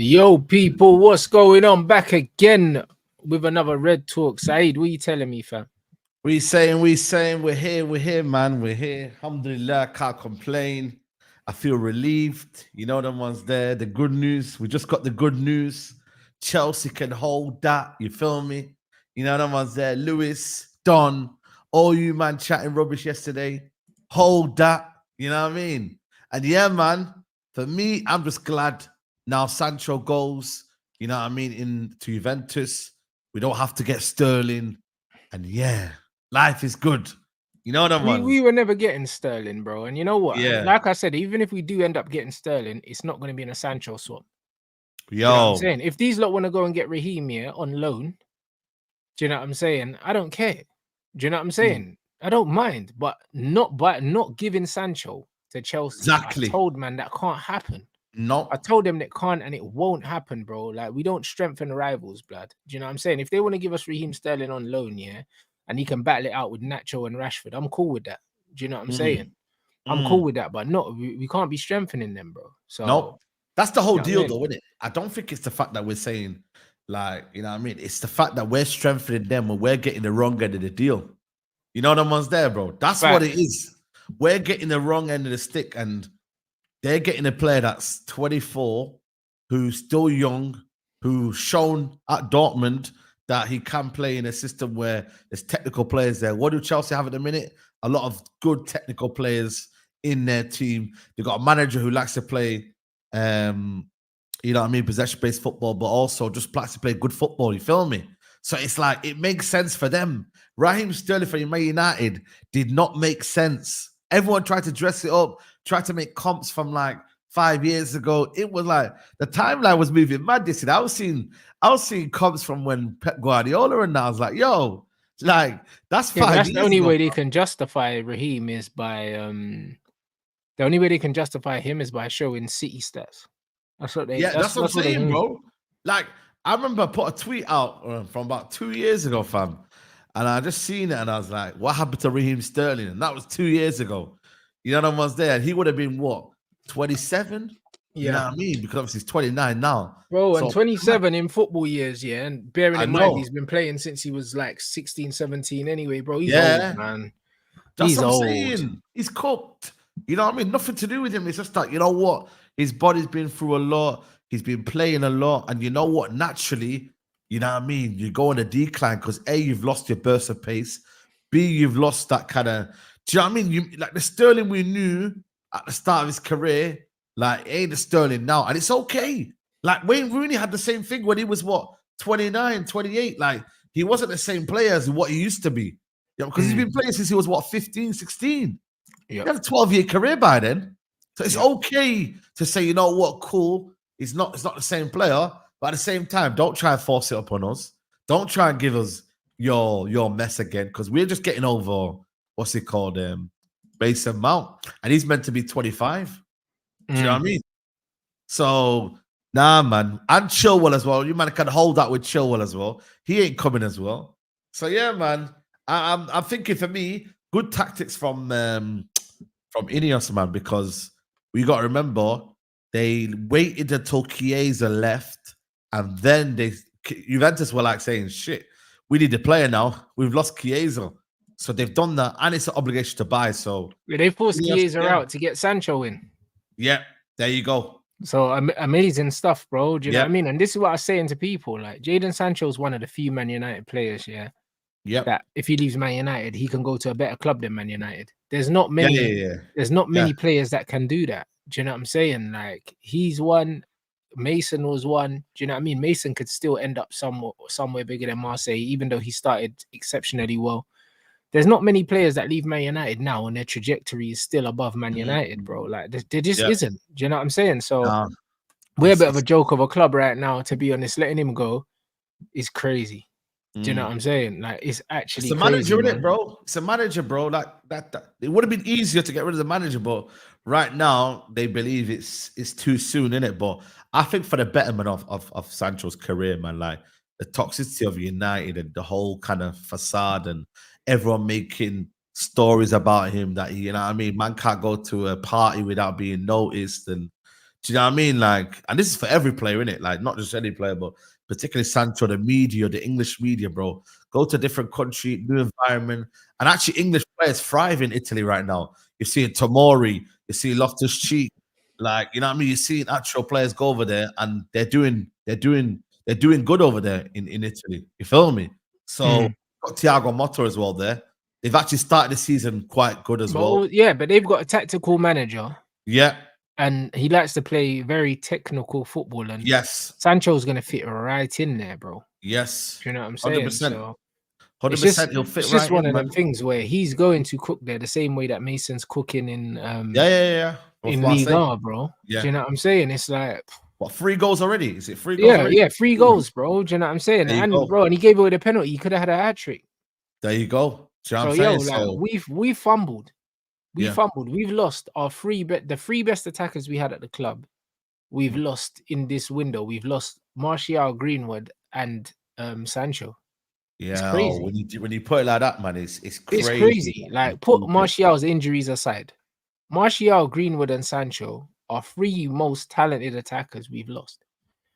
Yo, people, what's going on? Back again with another Red Talk. Saeed, what are you telling me, fam? We saying, we're here, man. We're here. Alhamdulillah, can't complain. I feel relieved. You know them ones there. The good news. We just got the good news. Chelsea can hold that. You feel me? You know them ones there. Lewis, Don, all you man chatting rubbish yesterday. Hold that. You know what I mean? And yeah, man, for me, I'm just glad now Sancho goes, you know what I mean, into Juventus. We don't have to get Sterling. And yeah, life is good. You know them ones? We were never getting Sterling, bro. And you know what? Yeah. Like I said, even if we do end up getting Sterling, it's not going to be in a Sancho swap. Do you know what I'm saying? If these lot want to go and get Raheem here on loan, do you know what I'm saying? I don't care. Do you know what I'm saying? I don't mind, but not giving Sancho to Chelsea. Exactly. I told man that can't happen. No. I told them that can't and it won't happen, bro. Like, we don't strengthen rivals, blood. Do you know what I'm saying? If they want to give us Raheem Sterling on loan, yeah, and he can battle it out with Nacho and Rashford, I'm cool with that. Do you know what I'm saying? I'm cool with that, but we can't be strengthening them, bro. So no, that's the whole you know deal, what I mean? though, isn't it? I don't think it's the fact that we're saying, like, you know what I mean? It's the fact that we're strengthening them when we're getting the wrong end of the deal. You know them ones there, bro. That's what it is. We're getting the wrong end of the stick, and they're getting a player that's 24, who's still young, who's shown at Dortmund that he can play in a system where there's technical players there. What do Chelsea have at the minute? A lot of good technical players in their team. They've got a manager who likes to play, you know what I mean, possession-based football, but also just likes to play good football. You feel me? So it's like, it makes sense for them. Raheem Sterling for Man United did not make sense. Everyone tried to dress it up, tried to make comps from like 5 years ago. It was like the timeline was moving mad. This I was seeing comps from when Pep Guardiola, and I was like, yo, like that's 5 years. The only way they can justify Raheem is by the only way they can justify him is by showing City stats. That's what they. Yeah, that's what I'm saying, bro. Like, I remember I put a tweet out from about 2 years ago, fam. And I just seen it and I was like, what happened to Raheem Sterling? And that was 2 years ago. You know, no one's there. And he would have been what, 27? Yeah. You know what I mean? Because obviously he's 29 now. Bro, and 27 in football years, yeah. And bearing in mind, he's been playing since he was like 16, 17 anyway, bro. He's old, man. That's what I'm saying. He's cooked. You know what I mean? Nothing to do with him. It's just like, you know what? His body's been through a lot. He's been playing a lot. And you know what? Naturally, you know what I mean? You go on a decline because A, you've lost your burst of pace. B, you've lost that kind of, do you know what I mean? Like the Sterling we knew at the start of his career, like ain't the Sterling now. And it's okay. Like Wayne Rooney had the same thing when he was what, 29, 28. Like he wasn't the same player as what he used to be. You know, because he's been playing since he was what, 15, 16. He had a 12-year career by then. So it's okay to say, you know what, cool. It's not the same player. But at the same time, don't try and force it up on us. Don't try and give us your mess again, because we're just getting over, what's it called, Mason Mount. And he's meant to be 25. Do you know what I mean? So, nah, man. And Chilwell as well. You man can hold that with Chilwell as well. He ain't coming as well. So, yeah, man. I'm thinking for me, good tactics from INEOS, man, because we got to remember, they waited until Chiesa left. And then Juventus were like saying, shit, we need a player now. We've lost Chiesa. So they've done that. And it's an obligation to buy. So they forced Chiesa out to get Sancho in. Yeah, there you go. So amazing stuff, bro. Do you know what I mean? And this is what I was saying to people. Like, JADON Sancho is one of the few Man United players, that if he leaves Man United, he can go to a better club than Man United. There's not many, there's not many players that can do that. Do you know what I'm saying? Like, he's one. Mason was one. Do you know what I mean? Mason could still end up somewhere bigger than Marseille, even though he started exceptionally well. There's not many players that leave Man United now and their trajectory is still above Man United, bro. Like, there just isn't. Do you know what I'm saying? So we're a bit of a joke of a club right now, to be honest. Letting him go is crazy. Do you know what I'm saying? Like, it's actually it's a manager, isn't it, bro? It's a manager, bro. Like that. It would have been easier to get rid of the manager, but right now they believe it's too soon, innit? But I think for the betterment of Sancho's career, man, like the toxicity of United and the whole kind of facade and everyone making stories about him that he, you know what I mean, man can't go to a party without being noticed, and Do you know what I mean? Like, and this is for every player, innit? Like, not just any player, but particularly Sancho, the media, the English media, bro. Go to a different country, new environment. And actually, English players thrive in Italy right now. You're seeing Tomori, you see Loftus-Cheek. Like, you know what I mean? You're seeing actual players go over there and they're doing good over there in Italy. You feel me? So got Thiago Motta as well there. They've actually started the season quite good as well. Yeah, but they've got a tactical manager. Yeah. And he likes to play very technical football. And yes, Sancho's going to fit right in there, bro. Yes. Do you know what I'm saying? 100%. So 100%. He'll fit it's right just one in, of man. them things where he's going to cook there the same way that Mason's cooking in in Liga, bro. Yeah. Do you know what I'm saying? It's like, what, 3 goals already? Is it 3 goals already? Yeah, 3 goals, bro. Do you know what I'm saying? There you And go. bro, and he gave away the penalty. He could have had a hat trick. There you go. Do you know what I'm Yo, saying? like we've fumbled. We fumbled. We've lost our the 3 best attackers we had at the club. We've lost in this window. We've lost Martial, Greenwood, and Sancho. Yeah, it's crazy. When you put it like that, man, it's crazy. It's crazy. Like, put Martial's injuries aside. Martial, Greenwood, and Sancho are 3 most talented attackers we've lost.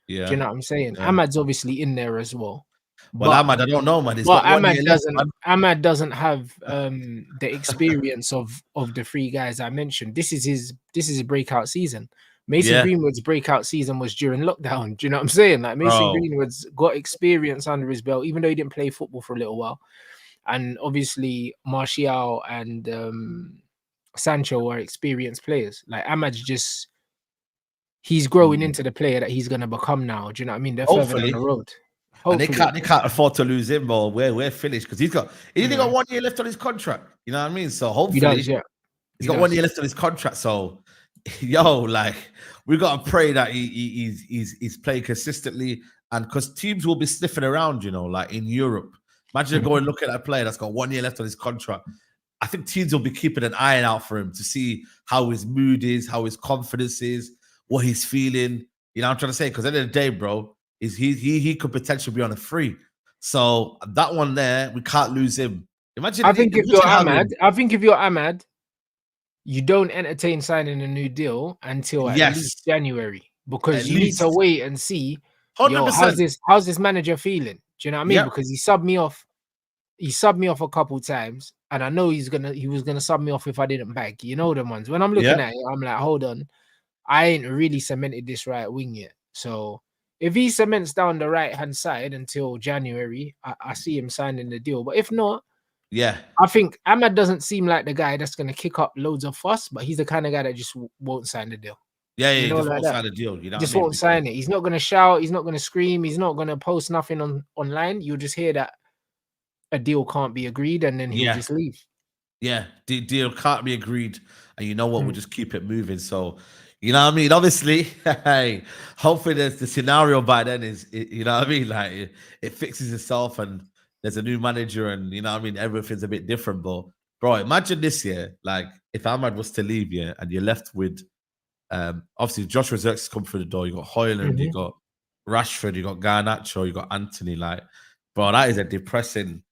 Yeah. Do you know what I'm saying? Yeah. Ahmad's obviously in there as well. Well, Ahmad, I don't know, man. But Ahmad doesn't have the experience of the 3 guys I mentioned. This is his breakout season. Mason Greenwood's breakout season was during lockdown. Do you know what I'm saying? Like, Mason Greenwood's got experience under his belt, even though he didn't play football for a little while. And obviously, Martial and Sancho are experienced players. Like, Ahmad's he's growing into the player that he's going to become now. Do you know what I mean? They're further down the road. And they can't afford to lose him, or we're finished, because he's only got 1 year left on his contract. You know what I mean? So hopefully he's got 1 year left on his contract. So like, we got to pray that he's playing consistently, and because teams will be sniffing around, you know, like in Europe. Imagine going looking at a player that's got 1 year left on his contract. I think teams will be keeping an eye out for him to see how his mood is, how his confidence is, what he's feeling. You know what I'm trying to say? Because at the end of the day, bro, he could potentially be on a free. So that one there, we can't lose him. Imagine. I think if you're Ahmad, you don't entertain signing a new deal until at least January, because you need to wait and see. 100%. How's this manager feeling? Do you know what I mean? Because he subbed me off. He subbed me off a couple times, and I know he was gonna sub me off if I didn't bag. You know them ones. When I'm looking at it, I'm like, hold on, I ain't really cemented this right wing yet. So if he cements down the right hand side until January, I see him signing the deal. But if not, I think Ahmad doesn't seem like the guy that's gonna kick up loads of fuss, but he's the kind of guy that just won't sign the deal. He just won't sign the deal. You know, just won't sign it. He's not gonna shout. He's not gonna scream. He's not gonna post nothing online. You'll just hear that a deal can't be agreed, and then he'll just leave. Yeah, the deal can't be agreed, and you know what? We'll just keep it moving. So, you know what I mean? Obviously, hey, hopefully the scenario by then is, you know what I mean? Like, it fixes itself, and there's a new manager, and you know what I mean? Everything's a bit different. But bro, imagine this year, like if Ahmad was to leave, and you're left with, obviously Joshua Zirkzee come through the door. You got Højlund, you got Rashford, you got Garnacho, you got Anthony. Like, bro, that is a depressing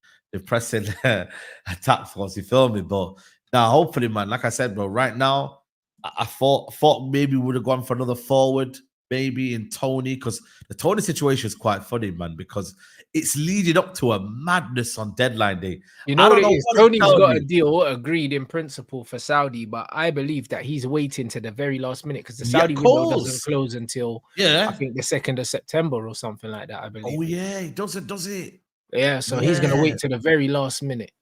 attack force. You feel me? But now, hopefully, man, like I said, bro, right now, I thought maybe we would have gone for another forward, maybe in Toney, because the Toney situation is quite funny, man, because it's leading up to a madness on deadline day. You know what it is? Toney's got a deal agreed in principle for Saudi, but I believe that he's waiting to the very last minute, because the Saudi window doesn't close until I think the 2nd of September or something like that, I believe. Oh yeah, does it? Yeah, so he's gonna wait to the very last minute.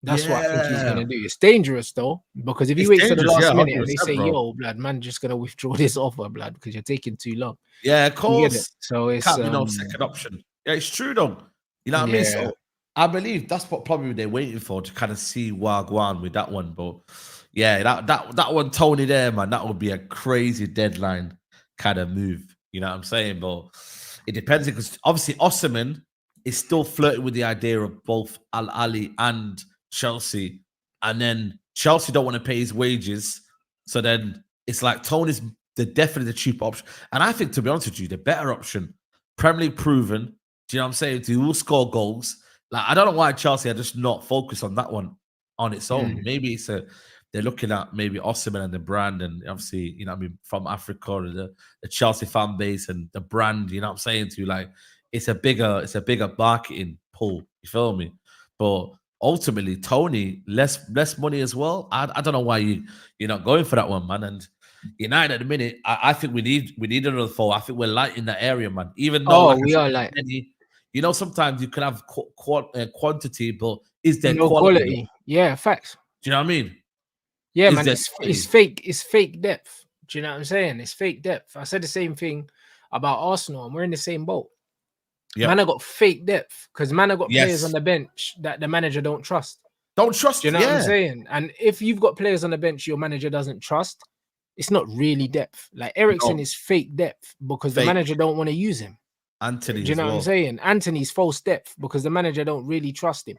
That's what I think he's gonna do. It's dangerous though, because if he waits to the last minute and they say, "Yo, blood, man, just gonna withdraw this offer, blood, because you're taking too long." Yeah, of course. So it's can't be no second option. Yeah, it's true though. You know what I mean? So I believe that's what probably they're waiting for, to kind of see Wagwan with that one. But yeah, that one, Toney there, man, that would be a crazy deadline kind of move. You know what I'm saying? But it depends, because obviously Osimhen is still flirting with the idea of both Al Ahly and Chelsea, and then Chelsea don't want to pay his wages, so then it's like Toney's definitely the cheaper option. And I think, to be honest with you, the better option, Premier League proven. Do you know what I'm saying? He will score goals. Like, I don't know why Chelsea are just not focused on that one on its own. Maybe it's they're looking at maybe Osimhen and the brand, and obviously, you know what I mean, from Africa, and the Chelsea fan base and the brand, you know what I'm saying to you, like, it's a bigger marketing pull, you feel me? But ultimately, Toney, less money as well. I don't know why you're not going for that one, man. And United at the minute, I think we need another four. I think we're light in that area, man. Even though like we are light. You know, sometimes you can have quantity, but is there no quality? Yeah, facts. Do you know what I mean? Yeah, man, it's fake. It's fake depth. Do you know what I'm saying? It's fake depth. I said the same thing about Arsenal, and we're in the same boat. Yep. Man, I got fake depth because man, I got players on the bench that the manager don't trust. Don't trust. Do you know what I'm saying? And if you've got players on the bench your manager doesn't trust, it's not really depth. Like Eriksen is fake depth because the manager don't want to use him. Anthony, do you know what I'm saying? Anthony's false depth because the manager don't really trust him.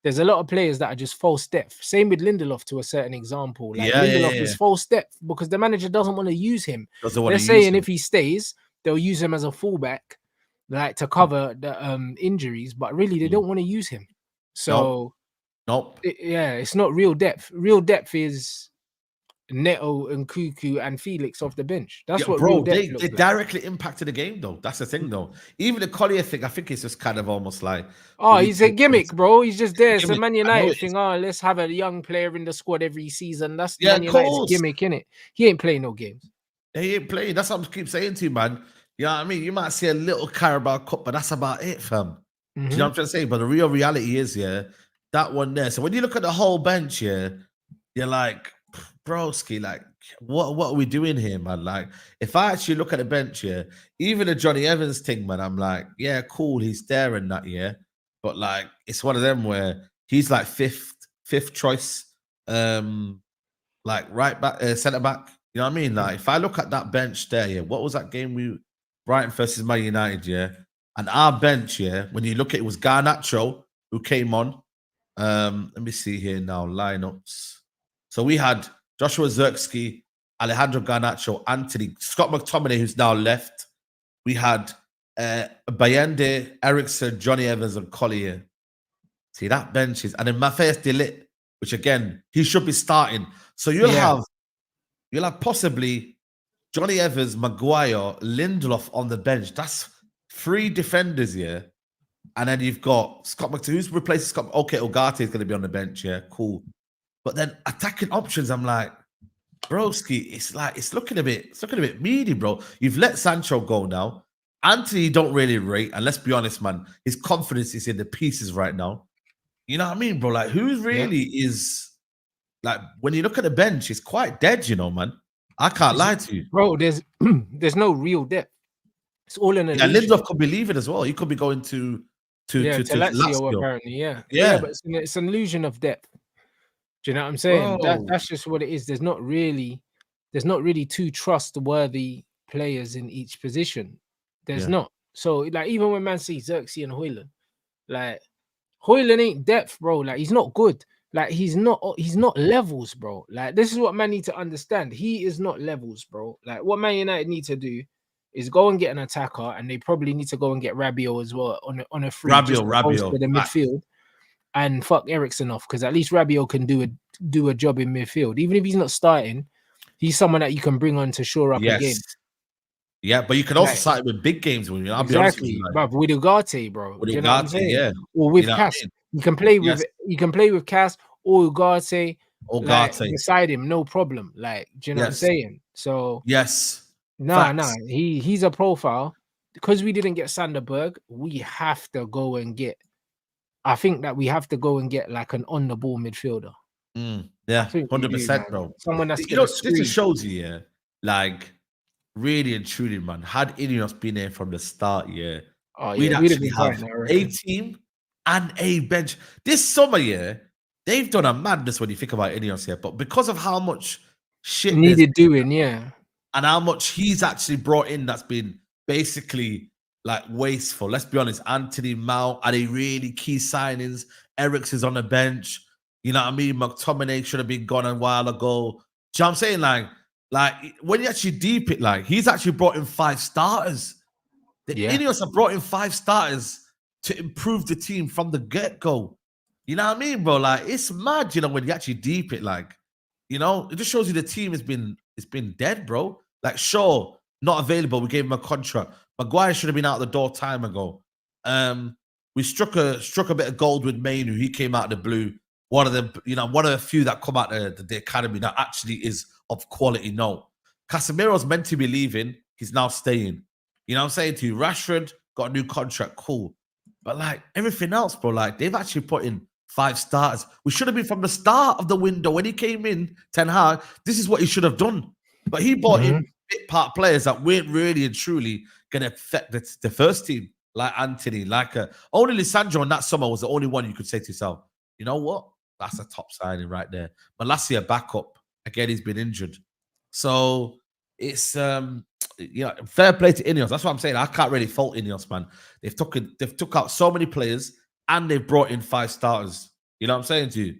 There's a lot of players that are just false depth. Same with Lindelof to a certain example. Like Lindelof is false depth because the manager doesn't want to use him. They're saying if he stays, they'll use him as a fullback, like to cover the injuries, but really they don't want to use him. So nope. It's not real depth. Real depth is Neto and Cuckoo and Felix off the bench. That's what real depth they directly impacted the game, though. That's the thing, though. Even the Collier thing, I think it's just kind of almost like, he's a gimmick, bro. He's just there. It's a Man United thing. Let's have a young player in the squad every season. That's Man United's gimmick, innit? He ain't playing no games. He ain't playing. That's what I keep saying to you, man. You know what I mean? You might see a little Carabao Cup, but that's about it, fam. Do you know what I'm trying to say? But the real reality is, that one there. So when you look at the whole bench, you're like, broski, like, what are we doing here, man? Like, if I actually look at the bench here, even the Johnny Evans thing, man, I'm like, yeah, cool, he's there and that, but like, it's one of them where he's like fifth choice, like right back, centre back. You know what I mean? Like, if I look at that bench there, what was that game Brighton versus Man United, and our bench, when you look at it, was Garnacho who came on. Let me see here now, lineups. So we had Joshua Zirkzee, Alejandro Garnacho, Anthony, Scott McTominay, who's now left. We had Bayende, Eriksen, Johnny Evans, and Collier. See, that bench is, and then Matthias de Ligt, which again, he should be starting. So you'll have possibly Johnny Evans, Maguire, Lindelof on the bench. That's 3 defenders, And then you've got Scott McTominay, who's replacing Scott. Okay, Ugarte is going to be on the bench, cool. But then attacking options, I'm like, broski, it's looking a bit meaty, bro. You've let Sancho go now. Anthony don't really rate, and let's be honest, man, his confidence is in the pieces right now. You know what I mean, bro? Like, who really is, like, when you look at the bench, it's quite dead, you know, man. I can't lie to you, bro. There's no real depth. It's all in a Lindelof could be leaving as well. He could be going to Lazio, apparently, but it's an illusion of depth. Do you know what I'm saying? That's just what it is. There's not really 2 trustworthy players in each position. There's not. So like, even when man sees Zirkzee and Højlund, like, Højlund ain't depth, bro. Like, he's not good. Like, he's not levels, bro. Like, this is what man need to understand. He is not levels, bro. Like, what Man United need to do is go and get an attacker, and they probably need to go and get Rabiot as well on a free Rabiot to the midfield. And fuck Eriksen off, because at least Rabiot can do a job in midfield. Even if he's not starting, he's someone that you can bring on to shore up a game. Yeah, but you can also start with big games when you. Exactly, with Ugarte, bro. With do you know what I'm saying? Or with Cass. I mean? You can play with Cass or Ugarte. Beside him, no problem. Like, do you know what I'm saying? So he's a profile. Because we didn't get Sanderberg, we have to go and get. I think that we have to go and get like an on the ball midfielder. 100%, bro. Someone that's this just shows you, like, really and truly, man. Had INEOS been there from the start, we'd actually have a team and a bench. This summer, they've done a madness when you think about INEOS here, but because of how much shit needed doing, and how much he's actually brought in, that's been basically like wasteful. Let's be honest. Anthony, Mount are they really key signings? Eriksen's on the bench. You know what I mean? McTominay should have been gone a while ago. Do you know what I'm saying? Like when you actually deep it, like, he's actually brought in 5 starters. The INEOS have brought in 5 starters to improve the team from the get-go. You know what I mean, bro? Like, it's mad, you know, when you actually deep it, like, You know, it just shows you the team has been dead, bro. Like, sure, not available. We gave him a contract. Maguire should have been out the door time ago. We struck a bit of gold with Mainoo. He came out of the blue. One of the few that come out the academy that actually is of quality. No, Casemiro's meant to be leaving. He's now staying. You know what I'm saying to you? Rashford got a new contract. Cool. But like everything else, bro, like they've actually put in 5 starters. We should have been from the start of the window when he came in, Ten Hag. This is what he should have done. But he bought in bit part players that weren't really and truly going to affect the first team, like Anthony, like only Lisandro in that summer was the only one you could say to yourself, you know what? That's a top signing right there. Malacia backup. Again, he's been injured. So it's fair play to INEOS. That's what I'm saying. I can't really fault INEOS, man. They've took out so many players and they've brought in 5 starters. You know what I'm saying to you?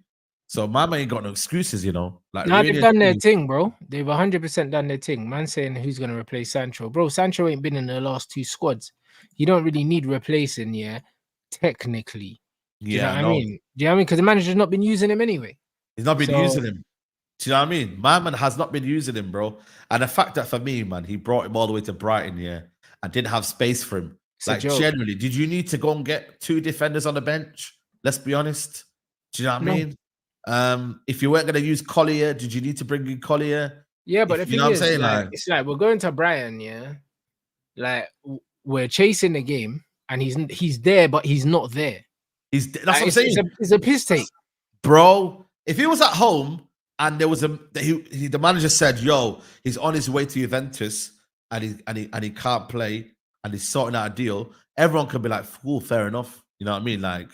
So my man ain't got no excuses, you know. Like now really, they've done their thing, bro. They've 100% done their thing. Man saying who's gonna replace Sancho. Bro, Sancho ain't been in the last 2 squads. You don't really need replacing, technically. Do you know what I mean? Do you know what I mean? Because the manager's not been using him anyway. He's not been using him. Do you know what I mean? My man has not been using him, bro. And the fact that for me, man, he brought him all the way to Brighton, and didn't have space for him. Like, generally, did you need to go and get 2 defenders on the bench? Let's be honest. Do you know what I mean? If you weren't going to use Collier, did you need to bring in Collier? Yeah, but you know what I'm saying? Like, it's like we're going to Brighton, like we're chasing the game, and he's there, but he's not there. That's what I'm saying. It's a piss take, bro. If he was at home and there was the manager said, "Yo, he's on his way to Juventus and he can't play and he's sorting out a deal," everyone could be like, "Fool, fair enough." You know what I mean? Like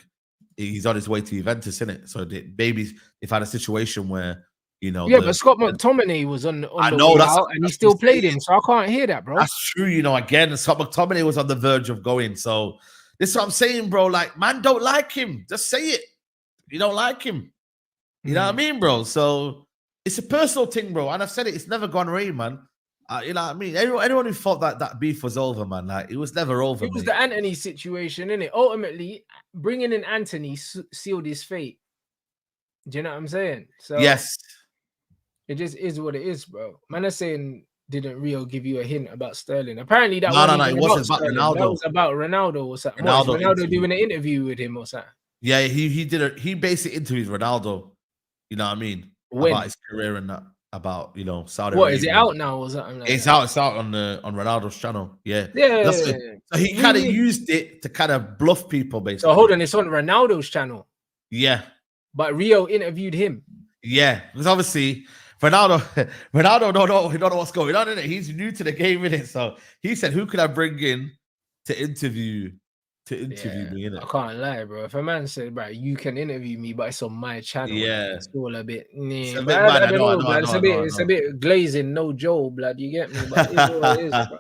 he's on his way to Juventus, innit? So maybe if I had a situation where but Scott McTominay was on the way out and he still played him, so I can't hear that, bro. That's true, again, Scott McTominay was on the verge of going, so this is what I'm saying, bro. Like, man, don't like him. Just say it. You don't like him. You know what I mean, bro? So it's a personal thing, bro. And I've said it. It's never gone away, man. You know what I mean? Anyone who thought that beef was over, man, like it was never over. It was the Anthony situation, innit? Ultimately, bringing in Anthony sealed his fate. Do you know what I'm saying? So yes, it just is what it is, bro. Man, are saying, didn't Rio give you a hint about Sterling? Apparently, that it wasn't about Ronaldo. That was about Ronaldo or something. Ronaldo doing an interview with him or something. Yeah, he basically interviewed Ronaldo. You know what I mean? About his career and that. About Saudi. What Arabia. Is it out now or something? Like it's out. It's out on Ronaldo's channel. Yeah. So he kind of used it to kind of bluff people, basically. So hold on, it's on Ronaldo's channel. Yeah. But Rio interviewed him. Yeah, because obviously Ronaldo don't know what's going on in it. He's new to the game, in it. So he said, "Who could I bring in to interview me?" In it, I can't lie, bro. If a man said, "Bro, you can interview me, but it's on my channel," it's all a bit. It's a bit glazing, no Joe, blood. You get me? But it's what it is, bro.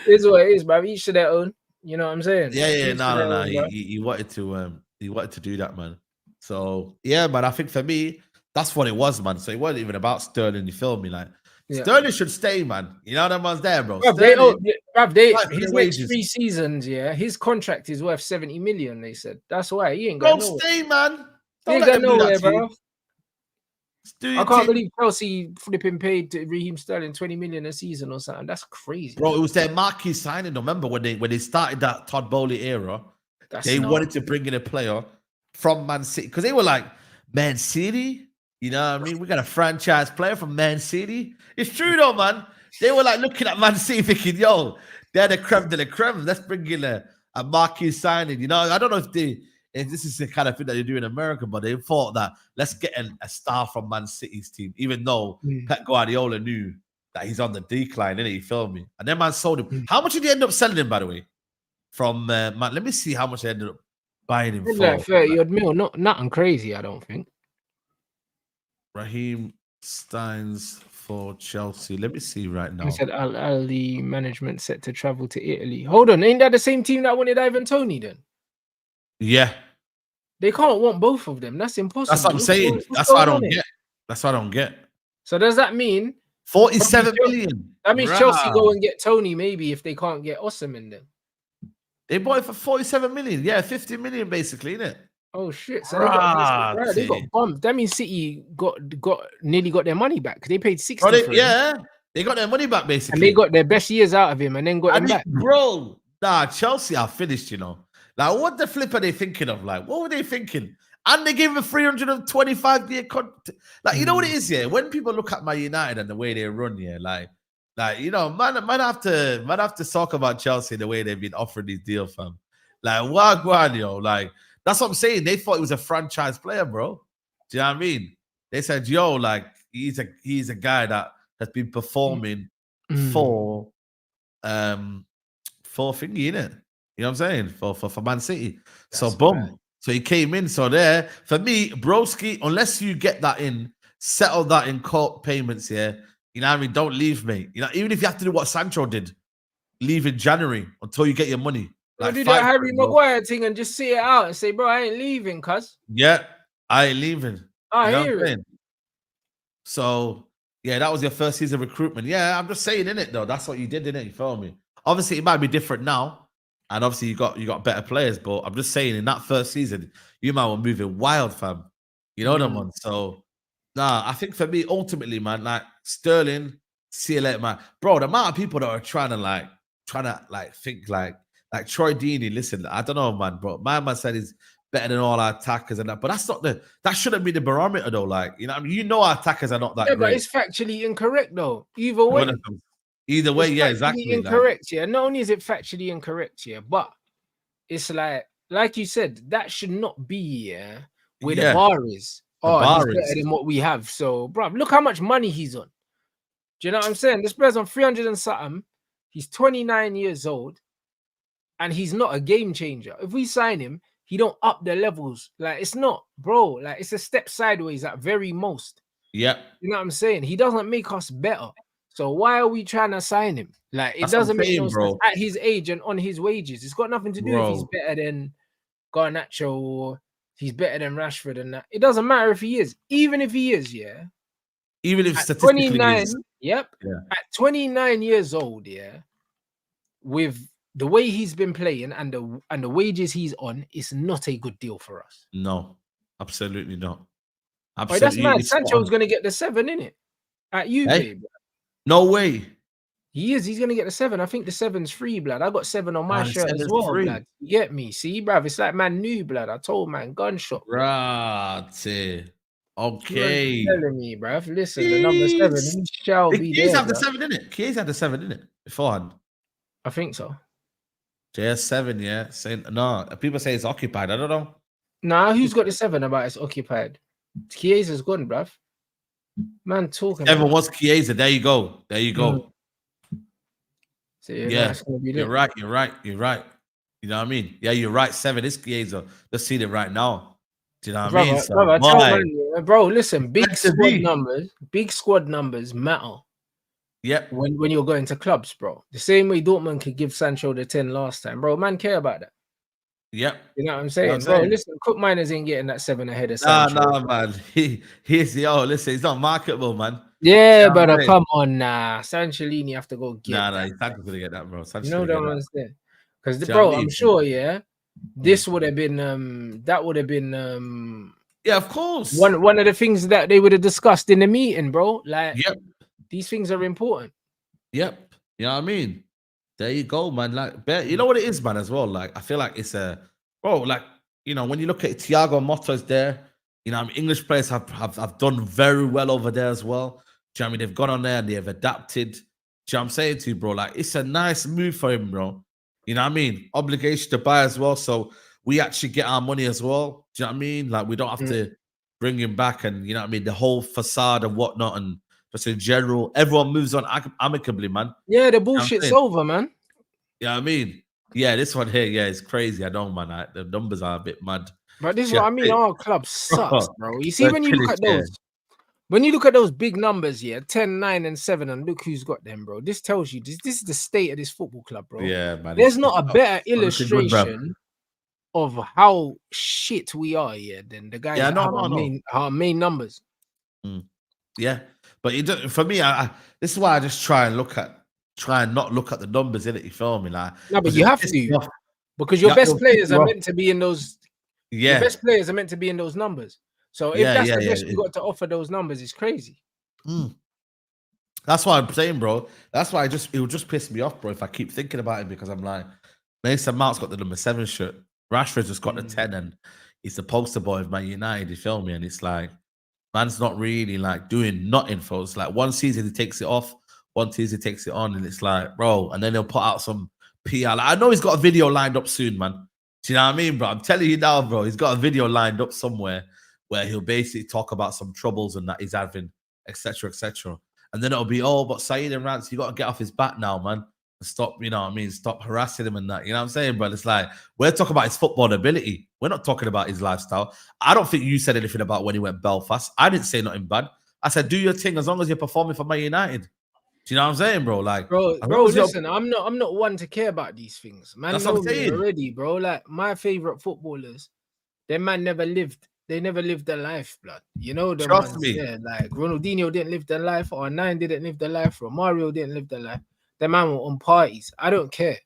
It's what it is, bro. Each to their own. You know what I'm saying? Yeah. No. He wanted to do that, man. So yeah, man. I think for me, that's what it was, man. So it wasn't even about Sterling. You feel me? Like Sterling should stay, man. You know that man's there, bro. His next 3 seasons, his contract is worth 70 million. They said that's why he ain't going nowhere. Stay, man. He ain't going nowhere, bro. I can't believe Chelsea flipping paid to Raheem Sterling 20 million a season or something. That's crazy, bro. It was their marquee signing. Remember when they started that Todd Bowley era? They wanted to bring in a player from Man City because they were like, Man City. You know what I mean? We got a franchise player from Man City. It's true though, man. They were like looking at Man City thinking, yo, they're the creme de la creme. Let's bring in a marquee signing. You know, I don't know if this is the kind of thing that they do in America, but they thought that let's get a star from Man City's team, even though Pep Guardiola knew that he's on the decline, innit? You feel me? And then man sold him. How much did he end up selling him, by the way? From man, let me see how much they ended up buying him for. Like 30-odd mil, nothing crazy, I don't think. Raheem Steins for Chelsea. Let me see right now. He said Ali management set to travel to Italy. Hold on, ain't that the same team that wanted Ivan Toney then? Yeah. They can't want both of them. That's impossible. That's what I'm saying. That's what I don't get. That's what I don't get. So does that mean 47 million? That means Chelsea go and get Toney maybe if they can't get Osimhen then. They bought it for 47 million. Yeah, 50 million basically, isn't it? Oh shit! So they got bumped. That means City nearly got their money back because they paid 60 for him. Yeah, they got their money back basically, and they got their best years out of him, and then got him back. Bro, nah, Chelsea are finished. You know, like what the flip are they thinking of? Like, what were they thinking? And they gave him a 325-year contract. Like, you know what it is, yeah? When people look at Man United and the way they run, yeah, like you know, man have to talk about Chelsea the way they've been offering these deals, fam. Like, wagwan, yo, like that's what I'm saying. They thought he was a franchise player, bro. Do you know what I mean? They said, yo, like he's a guy that has been performing for thingy, innit? You know what I'm saying? For Man City. That's so boom. Right. So he came in. So there, for me, broski, unless you get that in, settle that in court payments, yeah. You know what I mean? Don't leave, mate. You know, even if you have to do what Sancho did, leave in January until you get your money. Like, do that Harry Maguire thing and just see it out and say, bro, I ain't leaving, cuz. Yeah, I ain't leaving. I hear it. So, yeah, that was your first season recruitment. Yeah, I'm just saying, innit, though. That's what you did, innit? You feel me? Obviously, it might be different now. And obviously, you got better players. But I'm just saying, in that first season, you might were moving wild, fam. You know them, man. So, nah, I think for me, ultimately, man, like Sterling, see you later, man. Bro, the amount of people that are trying to think like Troy Deeney. Listen, I don't know, man, bro. My man said he's better than all our attackers and that, but that shouldn't be the barometer, though. Like, you know, I mean, you know, our attackers are not that great. But it's factually incorrect, though. Either way. Either way, yeah, exactly. Incorrect, yeah. Not only is it factually incorrect, yeah, but it's like you said, that should not be where the bar is. He's better than what we have. So, bro, look how much money he's on. Do you know what I'm saying? This player's on 300 and something. He's 29 years old, and he's not a game changer. If we sign him, he don't up the levels. Like, it's not, bro. Like, it's a step sideways at very most. Yeah. You know what I'm saying? He doesn't make us better. So why are we trying to sign him? Like, it doesn't make no sense at his age and on his wages. It's got nothing to do if he's better than Garnacho or he's better than Rashford and that. It doesn't matter if he is. Even if he is, yeah. Even if statistically 29, is. Yep. Yeah. At 29 years old, yeah, with the way he's been playing and the wages he's on, it's not a good deal for us. No, absolutely not. Absolutely. That's mad. Sancho's going to get the 7, innit? At you, babe. No way. He is. He's going to get the 7. I think the 7's free, blood. I got 7 on my shirt as well, blood. You get me? See, bruv? It's like Mainoo, blood. I told man, gunshot. Right. Okay. You're telling me, bruv. Listen, the number 7, he shall be there. Kies had the 7 in it. Kies had the 7 in it beforehand. I think so. JS7, yeah. Saying no. People say it's occupied. I don't know. Nah, who's got the 7 about it's occupied? Chiesa's gone, bruv. Man, talking. 7 was Chiesa. There you go. There you go. So, yeah, you're right. You know what I mean? Yeah, you're right. 7 is Chiesa. Let's see it right now. Do you know what I mean? So, bro, listen, big squad numbers matter. Yep. When you're going to clubs, bro. The same way Dortmund could give Sancho the 10 last time, bro. Man, care about that. Yep. You know what I'm saying? Bro, listen, Cook Miners ain't getting that 7 ahead of Sancho. Nah, man. Listen, he's not marketable, man. Yeah, brother, come on, nah. Sanchelini have to go get that. Sancho's gonna get that, bro. You know what I'm saying? Because, bro, I'm sure, yeah, this would have been, that would have been, yeah, of course. One of the things that they would have discussed in the meeting, bro. Like, these things are important. Yep. You know what I mean? There you go, man. Like, you know what it is, man, as well? Like, I feel like it's like, you know, when you look at Thiago Motta's there, you know, I mean, English players have done very well over there as well. Do you know what I mean? They've gone on there and they've adapted. Do you know what I'm saying to you, bro? Like, it's a nice move for him, bro. You know what I mean? Obligation to buy as well. So we actually get our money as well. Do you know what I mean? Like, we don't have to bring him back and, you know what I mean? The whole facade and whatnot and just in general, everyone moves on amicably, man. Yeah, the bullshit's over, man. You know what I mean? Yeah, this one here, yeah, it's crazy. I know, man. The numbers are a bit mad. But this is what I mean. Our club sucks, bro. You see, when you look at those, when you look at those big numbers, yeah, 10, 9, and 7, and look who's got them, bro. This tells you this is the state of this football club, bro. Yeah, man. There's not a better illustration of how shit we are, than the guys that have our main numbers. Yeah. But for me, this is why I just try and not look at the numbers in it. You feel me? Like, no, but you have to because your best players are meant to be in those Your best players are meant to be in those numbers. So if that's the best you got to offer those numbers, it's crazy. That's what I'm saying, bro. That's why it will just piss me off, bro, if I keep thinking about it, because I'm like, Mason Mount's got the number 7 shirt. Rashford's just got the 10, and he's the poster boy of Man United, you feel me? And it's like, man's not really like doing nothing for us. Like one season he takes it off, one season he takes it on, and it's like, bro, and then he'll put out some PR. Like, I know he's got a video lined up soon, man. Do you know what I mean, bro? I'm telling you now, bro, he's got a video lined up somewhere where he'll basically talk about some troubles and that he's having, etc., etc. And then it'll be, oh, but Saeed and Rants, you got to get off his back now, man. Stop, you know what I mean? Stop harassing him and that. You know what I'm saying, bro? It's like, we're talking about his football ability. We're not talking about his lifestyle. I don't think you said anything about when he went Belfast. I didn't say nothing bad. I said, do your thing as long as you're performing for Man United. Do you know what I'm saying, bro? Like, bro, listen, I'm not one to care about these things. Man, that's know me already, bro. Like, my favorite footballers, them man never lived. They never lived their life, blood. You know the Trust ones me. there. Like Ronaldinho didn't live their life, or R9 didn't live their life, or Mario didn't live their life. The man were on parties. I don't care.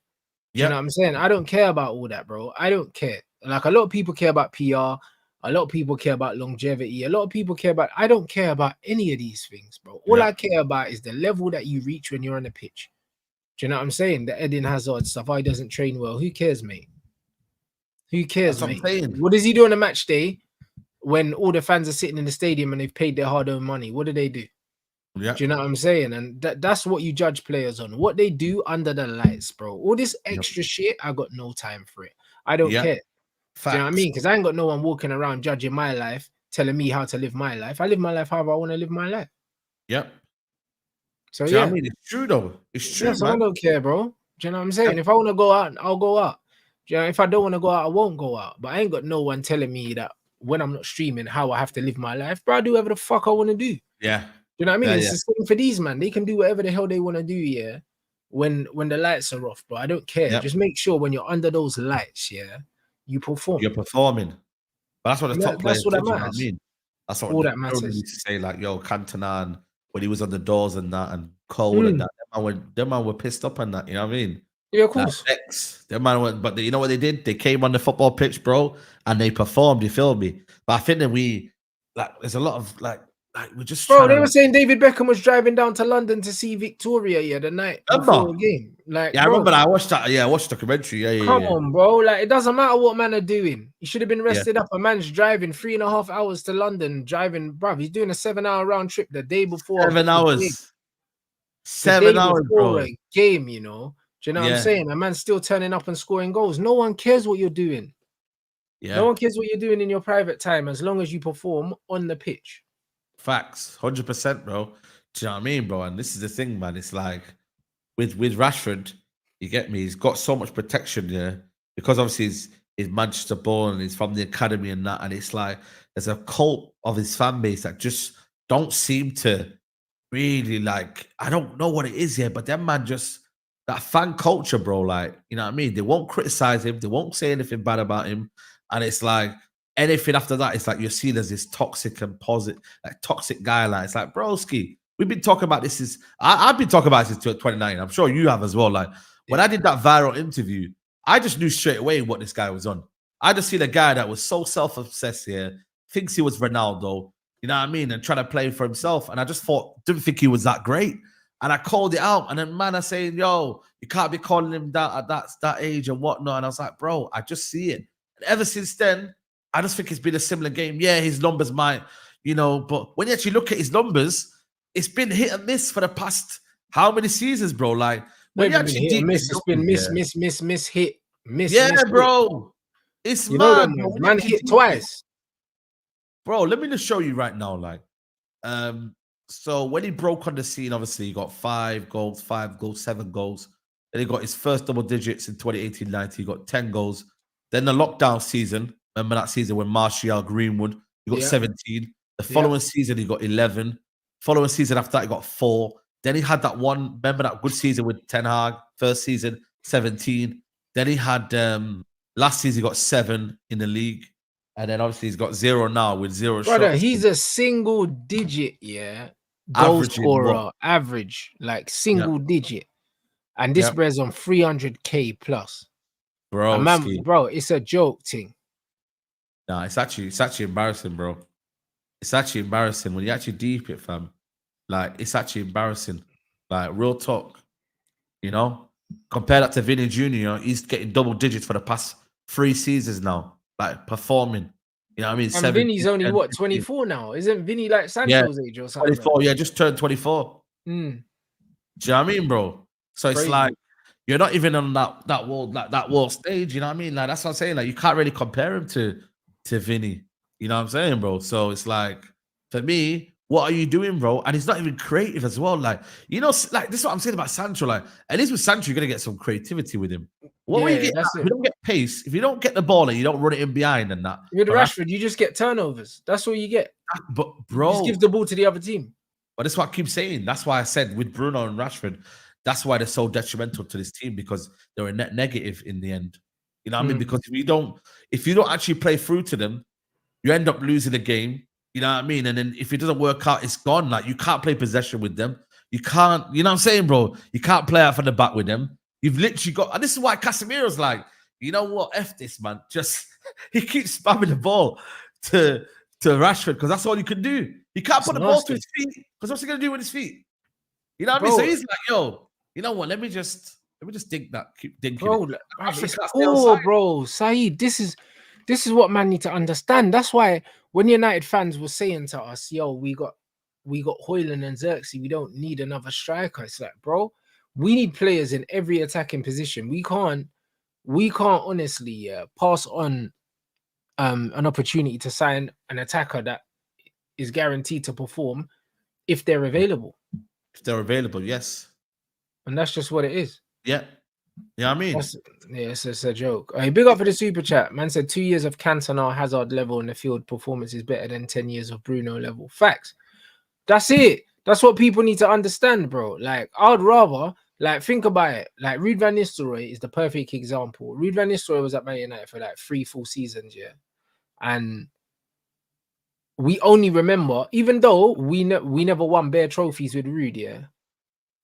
You know what I'm saying? I don't care about all that, bro. I don't care. Like, a lot of people care about PR. A lot of people care about longevity. A lot of people care about... I don't care about any of these things, bro. All I care about is the level that you reach when you're on the pitch. Do you know what I'm saying? The Eden Hazard stuff. Oh, he doesn't train well. Who cares, mate? Who cares, mate? What does he do on a match day when all the fans are sitting in the stadium and they've paid their hard-earned money? What do they do? Do you know what I'm saying? And that's what you judge players on. What they do under the lights, bro. All this extra shit, I got no time for it. I don't care. Facts. Do you know what I mean? Because I ain't got no one walking around judging my life, telling me how to live my life. I live my life however I want to live my life. So do you know what I mean? It's true, though. It's true, so I don't care, bro. Do you know what I'm saying? If I want to go out, I'll go out. Do you know, if I don't want to go out, I won't go out. But I ain't got no one telling me that when I'm not streaming, how I have to live my life. Bro, I do whatever the fuck I want to do. You know what I mean? It's the same for these, man. They can do whatever the hell they want to do, when the lights are off, bro. I don't care. Just make sure when you're under those lights, you perform. You're performing. But that's what the top players do, that you know what I mean? That's what all that matters. Used to say, like, yo, Cantona, when he was on the doors and that, and Cole and that, them man were pissed up on that, you know what I mean? Yeah, of course. Them man went, but you know what they did? They came on the football pitch, bro, and they performed, you feel me? But I think that there's a lot of, like we're just they were saying David Beckham was driving down to London to see Victoria the night before the game. Like, I remember that. I watched that. I watched the documentary. Come on, bro. Like, it doesn't matter what man are doing. He should have been rested up. A man's driving 3.5 hours to London, bruv. He's doing a 7-hour round trip the day before. 7 hours. 7 hours, bro. A game, you know. Do you know what I'm saying? A man's still turning up and scoring goals. No one cares what you're doing. No one cares what you're doing in your private time as long as you perform on the pitch. Facts, 100%, bro. Do you know what I mean, bro? And this is the thing, man. It's like with Rashford, you get me. He's got so much protection, because obviously he's Manchester born and he's from the academy and that. And it's like there's a cult of his fan base that just don't seem to really like. I don't know what it is but them man just that fan culture, bro. Like, you know what I mean? They won't criticize him. They won't say anything bad about him, and it's like. Anything after that, it's like you're seen as this toxic and positive, like toxic guy. Like, it's like, broski, we've been talking about this. I've been talking about this since 2019. I'm sure you have as well. Like, when I did that viral interview, I just knew straight away what this guy was on. I just seen a guy that was so self-obsessed here, thinks he was Ronaldo, you know what I mean, and trying to play for himself. And I just didn't think he was that great. And I called it out. And then man are saying, yo, you can't be calling him that at that age and whatnot. And I was like, bro, I just see it. And ever since then, I just think it's been a similar game. Yeah, his numbers might, but when you actually look at his numbers, it's been hit and miss for the past how many seasons, bro? Like, when you actually hit and miss, it's been miss, hit, miss. Yeah, bro. It's mad. Man hit twice. Bro, let me just show you right now. Like, so when he broke on the scene, obviously he got 5 goals, 7 goals. Then he got his first double digits in 2018-19. He got 10 goals. Then the lockdown season. Remember that season when Martial, Greenwood, he got 17. The following season, he got 11. Following season after that, he got 4. Then he had that one, remember that good season with Ten Hag, first season, 17. Then he had, last season, he got 7 in the league. And then obviously he's got 0 now with 0 Brother, shots. he's a single digit, goal scorer, average, like single digit. And this brother's on 300K plus. Bro, bro, it's a joke thing. Nah, it's actually embarrassing, bro. It's actually embarrassing when you actually deep it, fam. Like, it's actually embarrassing. Like, real talk, you know? Compare that to Vinny Jr., he's getting double digits for the past 3 seasons now. Like, performing. You know what I mean? And Vinny's only, 10, what, 15. 24 now? Isn't Vinny like Yeah, Sancho's age or something? 24. Yeah, just turned 24. Mm, Do you know what I mean, bro? So it's crazy. like, you're not even on that world stage, you know what I mean? Like, that's what I'm saying. Like, you can't really compare him to Vinny. You know what I'm saying, bro? So it's like, for me, what are you doing, bro? And he's not even creative as well. Like, you know, like, this is what I'm saying about Sancho. Like, at least with Sancho, you're gonna get some creativity with him. What will you get? If you don't get pace, if you don't get the ball and you don't run it in behind and that. With Rashford, you just get turnovers. That's all you get. But bro, you just give the ball to the other team. But that's what I keep saying. That's why I said with Bruno and Rashford, that's why they're so detrimental to this team, because they're a net negative in the end. You know what I mean? Because if you don't actually play through to them, you end up losing the game. You know what I mean? And then if it doesn't work out, it's gone. Like, you can't play possession with them. You can't, you know what I'm saying, bro? You can't play out from the back with them. You've literally got, and this is why Casemiro's like, you know what? F this, man. Just, he keeps spamming the ball to Rashford, because that's all you can do. He can't put the ball to his feet, because what's he going to do with his feet? You know what I mean? So he's like, yo, you know what? Let me just dig that. Keep dinking bro, it. Bro, Saeed, this is what man need to understand. That's why when United fans were saying to us, yo, we got Højlund and Xerxes, we don't need another striker. It's like, bro, we need players in every attacking position. We can't honestly pass on an opportunity to sign an attacker that is guaranteed to perform if they're available. If they're available, yes. And that's just what it is. Yeah. Yeah, I mean, it's a joke. Big up for the super chat. Man said 2 years of Cantona Hazard level in the field performance is better than 10 years of Bruno level. Facts. That's it. That's what people need to understand, bro. Like, I'd rather, like, think about it. Like, Ruud van Nistelrooy is the perfect example. Ruud van Nistelrooy was at Man United for like 3 full seasons, yeah. And we only remember, even though we never won bare trophies with Ruud, yeah,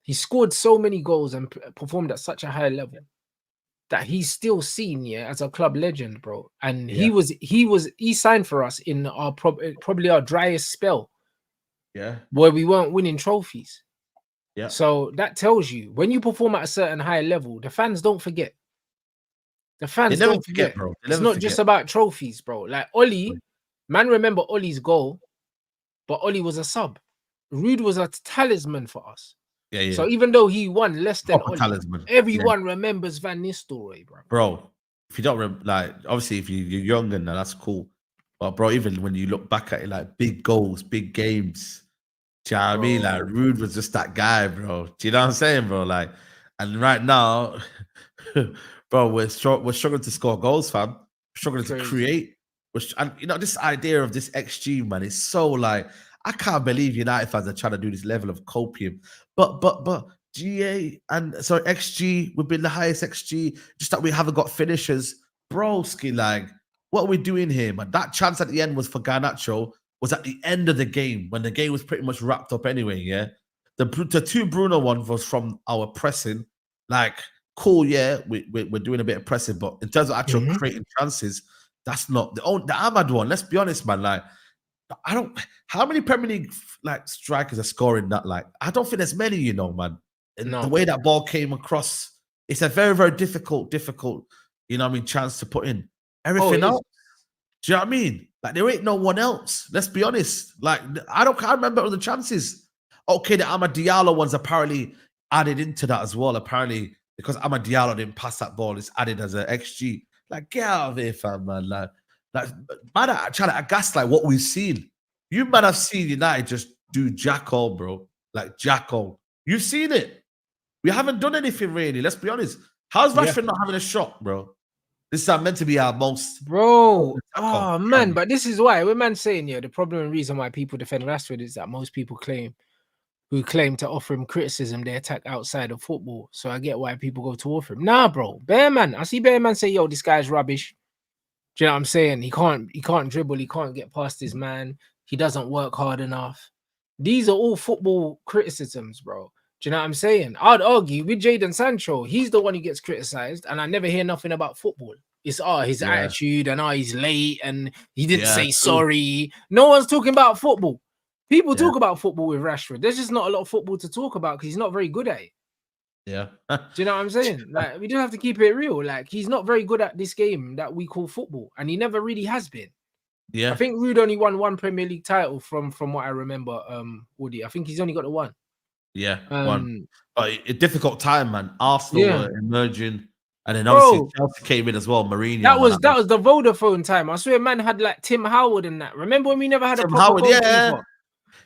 he scored so many goals and performed at such a high level that he's still seen, yeah, as a club legend, bro. And he signed for us in our probably our driest spell, yeah, where we weren't winning trophies. Yeah. So that tells you when you perform at a certain high level, the fans don't forget. The fans don't forget, bro. It's not just about trophies, bro. Like Oli, man, remember Oli's goal, but Oli was a sub. Ruud was a talisman for us. Yeah. So even though he won less than Oli, talisman, everyone remembers Van Nistelrooy, bro. Bro, if you don't remember, like, obviously if you're young and that's cool, but bro, even when you look back at it, like, big goals, big games, do you know what I mean? Like, Ruud was just that guy, bro. Do you know what I'm saying, bro? Like, and right now, bro, we're struggling to score goals, fam. We're struggling to create. And you know, this idea of this XG, man, is so like, I can't believe United fans are trying to do this level of copium. But GA and sorry, XG, we've been the highest XG, just that we haven't got finishers. Broski, like, what are we doing here, man? That chance at the end was for Garnacho, was at the end of the game, when the game was pretty much wrapped up anyway, yeah? The 2 Bruno ones was from our pressing. Like, cool, yeah, we're doing a bit of pressing, but in terms of actual creating chances, that's not the Ahmad one. Let's be honest, man. Like, how many Premier League like strikers are scoring that? Like, I don't think there's many, you know, man. And the way that ball came across, it's a very, very difficult, you know what I mean, chance to put in. Everything else, do you know what I mean? Like, there ain't no one else. Let's be honest. Like, I can't remember all the chances. Okay, the Amad Diallo one's apparently added into that as well. Apparently, because Amad Diallo didn't pass that ball, it's added as an XG. Like, get out of here, fam, man. Like man, I'm trying to gaslight what we've seen. You might have seen United just do jack all, bro. Like, jack all. You've seen it. We haven't done anything really. Let's be honest. How's Rashford not having a shot, bro? This is meant to be our most, bro. Oh man, but this is why we're saying, yeah, the problem and reason why people defend Rashford is that most people claim to offer him criticism, they attack outside of football. So I get why people go to offer him. Nah, bro. Bearman. I see Bearman say, yo, this guy's rubbish. Do you know what I'm saying? He can't dribble, he can't get past his man, he doesn't work hard enough. These are all football criticisms, bro. Do you know what I'm saying? I'd argue with Jadon Sancho, he's the one who gets criticized, and I never hear nothing about football. It's his attitude and he's late and he didn't say true. sorry. No one's talking about football. People talk about football with Rashford. There's just not a lot of football to talk about because he's not very good at it. Yeah. Do you know what I'm saying? Like, we do have to keep it real. Like, he's not very good at this game that we call football, and he never really has been. Yeah. I think Rude only won one Premier League title from what I remember, Woody. I think he's only got the one. Yeah, one. But a difficult time, man. Arsenal were emerging, and then obviously Chelsea came in as well. Mourinho. That was the Vodafone time. I swear, man had like Tim Howard and that. Remember when we never had a proper goalkeeper?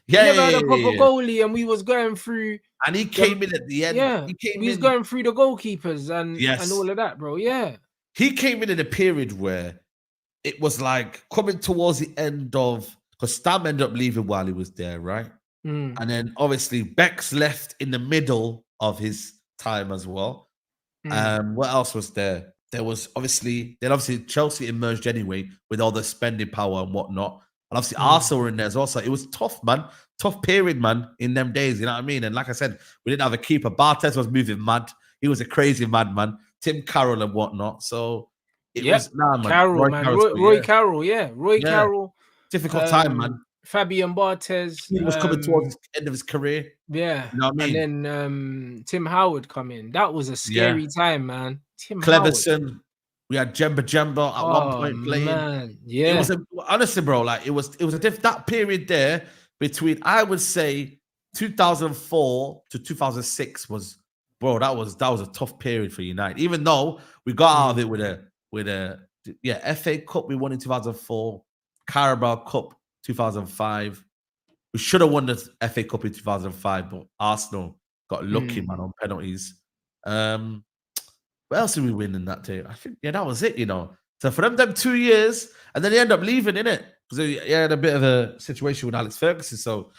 Yeah, we never had a proper goalie, and we was going through. And he came in at the end. Yeah, he was going through the goalkeepers and all of that, bro. Yeah, he came in a period where it was like coming towards the end of, because Stam ended up leaving while he was there, right? And then obviously Beck's left in the middle of his time as well. What else was there? There was obviously Chelsea emerged anyway with all the spending power and whatnot. And obviously Arsenal were in there as well. So it was tough, man. Tough period, man, in them days. You know what I mean? And like I said, we didn't have a keeper. Bartes was moving mad. He was a crazy madman. Tim Carroll and whatnot. So it was, man. Carroll, man. Roy Carroll, Roy Carroll. Difficult time, man. Fabian Barthez. He was coming towards the end of his career. Yeah. You know what I mean? And then Tim Howard come in. That was a scary time, man. Tim Cleverson. Howard. We had Jemba at one point playing. Man. Yeah. It was honestly, bro, like it was that period there between, I would say, 2004 to 2006 was, bro, that was a tough period for United. Even though we got out of it with a FA Cup we won in 2004, Carabao Cup 2005. We should have won the FA Cup in 2005, but Arsenal got lucky, man, on penalties. What else did we win in that day? I think, that was it, you know. So for them 2 years, and then they end up leaving, innit? Because he had a bit of a situation with Alex Ferguson. So,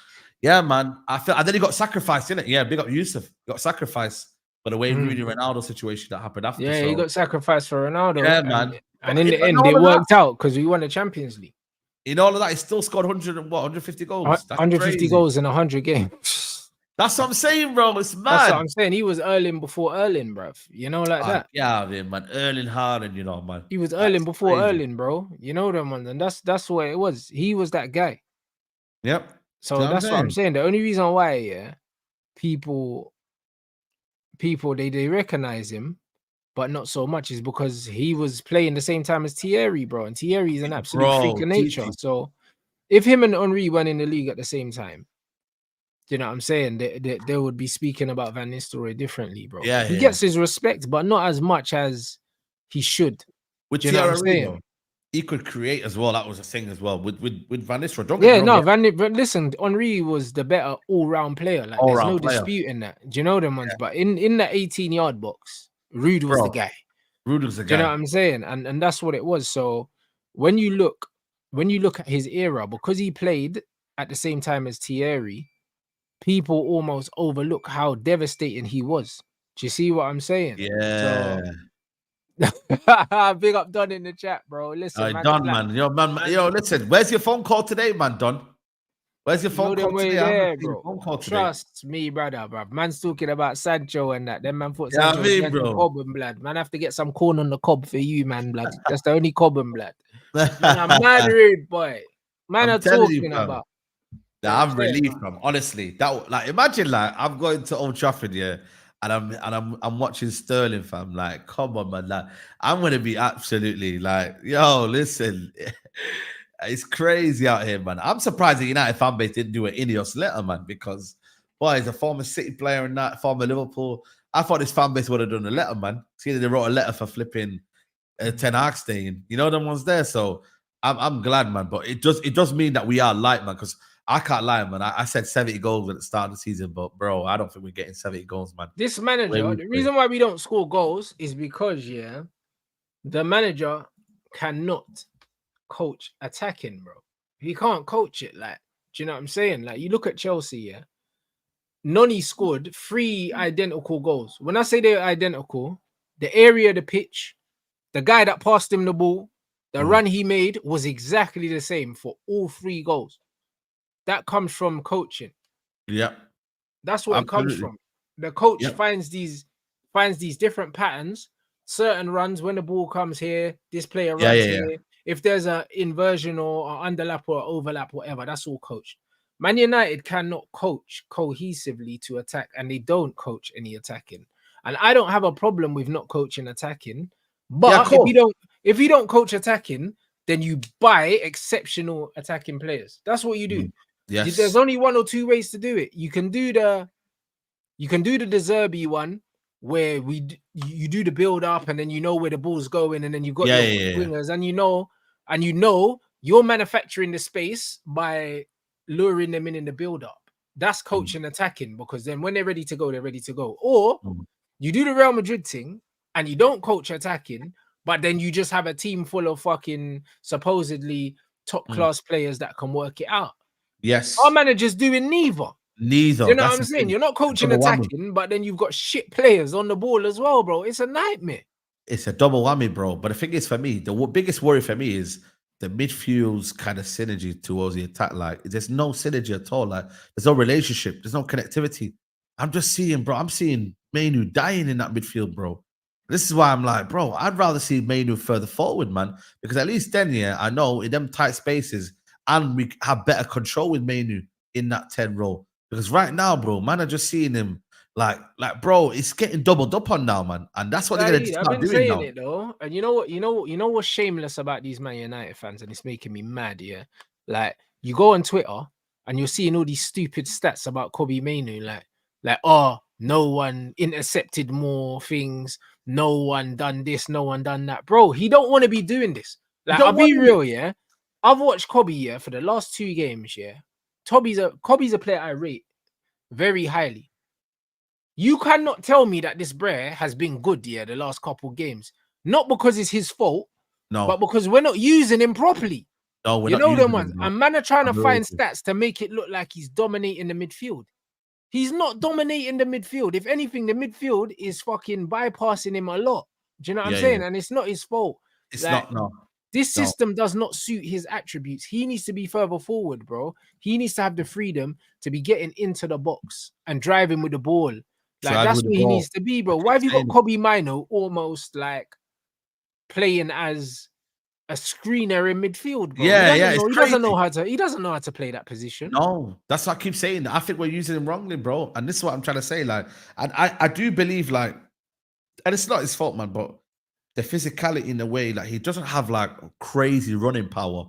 yeah, man. And then he got sacrificed, innit? Yeah, big up Yusuf. He got sacrificed for the Wayne Rooney Ronaldo situation that happened after. Yeah, he got sacrificed for Ronaldo. Yeah, man. And in the end, it worked out because we won the Champions League. In all of that, he still scored 150 goals. That's 150 crazy. goals in 100 games. That's what I'm saying, bro. It's mad. That's what I'm saying. He was Erling before Erling, bruv. You know, like that. Yeah, man. Erling Haaland, you know, man. He was Erling before Erling, bro. You know them ones, and that's what it was. He was that guy. Yep. So that's what I'm saying. The only reason why, people they recognize him, but not so much, is because he was playing the same time as Thierry, bro. And Thierry is an absolute freak of nature. So if him and Henry went in the league at the same time, you know what I'm saying? They would be speaking about Van Nistelrooy differently, bro. Yeah, he gets his respect, but not as much as he should. With you know what I'm saying? He could create as well. That was a thing as well with Van Nistelrooy. Listen, Henry was the better all-round player. Like, there's no disputing that. Do you know them ones? But in that 18-yard box, Rude was the guy. Rude was the guy. Do you know what I'm saying? And that's what it was. So when you look at his era, because he played at the same time as Thierry, people almost overlook how devastating he was. Do you see what I'm saying? Yeah. So, big up Don in the chat, bro. Listen, Don, man. Yo, listen. Where's your phone call today, man, Don? Where's your phone call today? There, bro. Trust me, brother, bro. Man's talking about Sancho and that. Then man thought Sancho was bro. Cobham blood. Man, have to get some corn on the cob for you, man, blood. That's the only Cobham blood. Man, I'm mad rude, boy. Man, I'm talking about. I'm relieved, fam. Honestly, that, like, imagine, like, I'm going to Old Trafford, and I'm watching Sterling, fam. Like, come on, man. Like, I'm gonna be absolutely like, yo, listen, it's crazy out here, man. I'm surprised the United fan base didn't do an INEOS letter, man, because boy, he's a former City player and that, former Liverpool. I thought this fan base would have done a letter, man. See, they wrote a letter for flipping Ten Hag staying. You know, them ones there. So I'm glad, man. But it does mean that we are light, man, because I can't lie, man. I said 70 goals at the start of the season, but bro, I don't think we're getting 70 goals, man. This manager, the reason why we don't score goals is because, the manager cannot coach attacking, bro. He can't coach it. Like, do you know what I'm saying? Like, you look at Chelsea, Noni scored 3 identical goals. When I say they're identical, the area of the pitch, the guy that passed him the ball, the run he made was exactly the same for all 3 goals. That comes from coaching. Yeah. That's what it comes from. The coach finds these different patterns certain runs when the ball comes here, this player runs here. If there's an inversion or an underlap or overlap, whatever, that's all coached. Man United cannot coach cohesively to attack, and they don't coach any attacking. And I don't have a problem with not coaching attacking, but if you don't coach attacking, then you buy exceptional attacking players. That's what you do. Yes. There's only one or two ways to do it. You can do the De Zerbi one, where you do the build up and then you know where the ball's going, and then you've got your wingers, and you know you're manufacturing the space by luring them in the build up. That's coaching attacking, because then when they're ready to go, they're ready to go. Or you do the Real Madrid thing and you don't coach attacking, but then you just have a team full of fucking supposedly top class players that can work it out. Yes. Our manager's doing neither. You know what I'm saying? You're not coaching attacking, but then you've got shit players on the ball as well, bro. It's a nightmare. It's a double whammy, bro. But the thing is, for me, the biggest worry for me is the midfield's kind of synergy towards the attack. Like, there's no synergy at all. Like, there's no relationship. There's no connectivity. I'm seeing Mainoo dying in that midfield, bro. This is why I'm like, bro, I'd rather see Mainoo further forward, man. Because at least then, I know in them tight spaces, and we have better control with Mainoo in that 10 role. Because right now, bro, man, I'm just seeing him like, bro, it's getting doubled up on now, man, and that's what they're gonna start doing now. I've been saying it though, and you know what's shameless about these Man United fans, and it's making me mad. Yeah, like you go on Twitter and you're seeing all these stupid stats about Kobbie Mainoo, like no one intercepted more things, no one done this, no one done that, bro. He don't want to be doing this. Like, I'll be real, yeah. I've watched Kobbie for the last 2 games, yeah. Kobbie's a player I rate very highly. You cannot tell me that this Brer has been good, the last couple games. Not because it's his fault, but because we're not using him properly. No, we're not using them ones. Him, and man are trying to find stats to make it look like he's dominating the midfield. He's not dominating the midfield. If anything, the midfield is fucking bypassing him a lot. Do you know what I'm saying? And it's not his fault. It's not, no. This system does not suit his attributes. He needs to be further forward, bro. He needs to have the freedom to be getting into the box and driving with the ball. Like, that's where he needs to be, bro. Why have you got Kobbie Mainoo almost like playing as a screener in midfield, bro? He doesn't know how to play that position. No, that's what I keep saying. I think we're using him wrongly, bro. And this is what I'm trying to say. Like, and I do believe, like, and it's not his fault, man, but the physicality in the way, like, he doesn't have like crazy running power.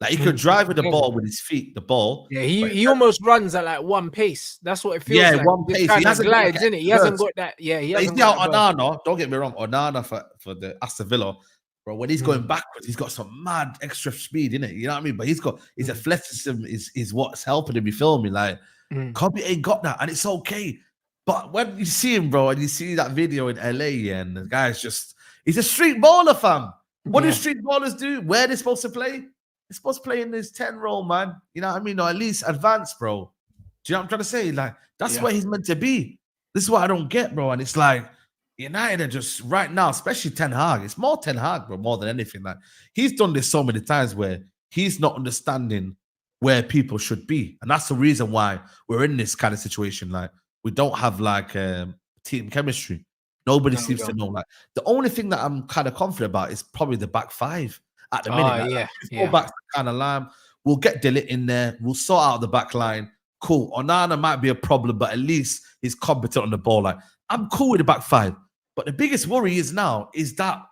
Like, he could drive with the ball with his feet, the ball. Yeah, he almost runs at like one pace. That's what it feels like. Yeah, one pace. He hasn't glides, innit? He hasn't got that. Yeah, he hasn't got that. Onana, don't get me wrong, Onana for the Aston Villa, bro, when he's going backwards, he's got some mad extra speed, innit? You know what I mean? But his athleticism is what's helping him, you feel me? Like, Kobbie ain't got that, and it's okay. But when you see him, bro, and you see that video in LA, and the guy's he's a street baller, fam. What do street ballers do? Where they're supposed to play? They're supposed to play in this 10 role, man. You know what I mean? Or at least advance, bro. Do you know what I'm trying to say? Like, that's where he's meant to be. This is what I don't get, bro. And it's like, United are just right now, especially Ten Hag. It's more Ten Hag, bro, more than anything. Like, he's done this so many times where he's not understanding where people should be. And that's the reason why we're in this kind of situation. Like, we don't have like team chemistry. Nobody seems to know. Like, the only thing that I'm kind of confident about is probably the back five at the minute. Go back to kind of line. We'll get Dillit in there. We'll sort out the back line. Cool. Onana might be a problem, but at least he's competent on the ball. Like, I'm cool with the back five. But the biggest worry is that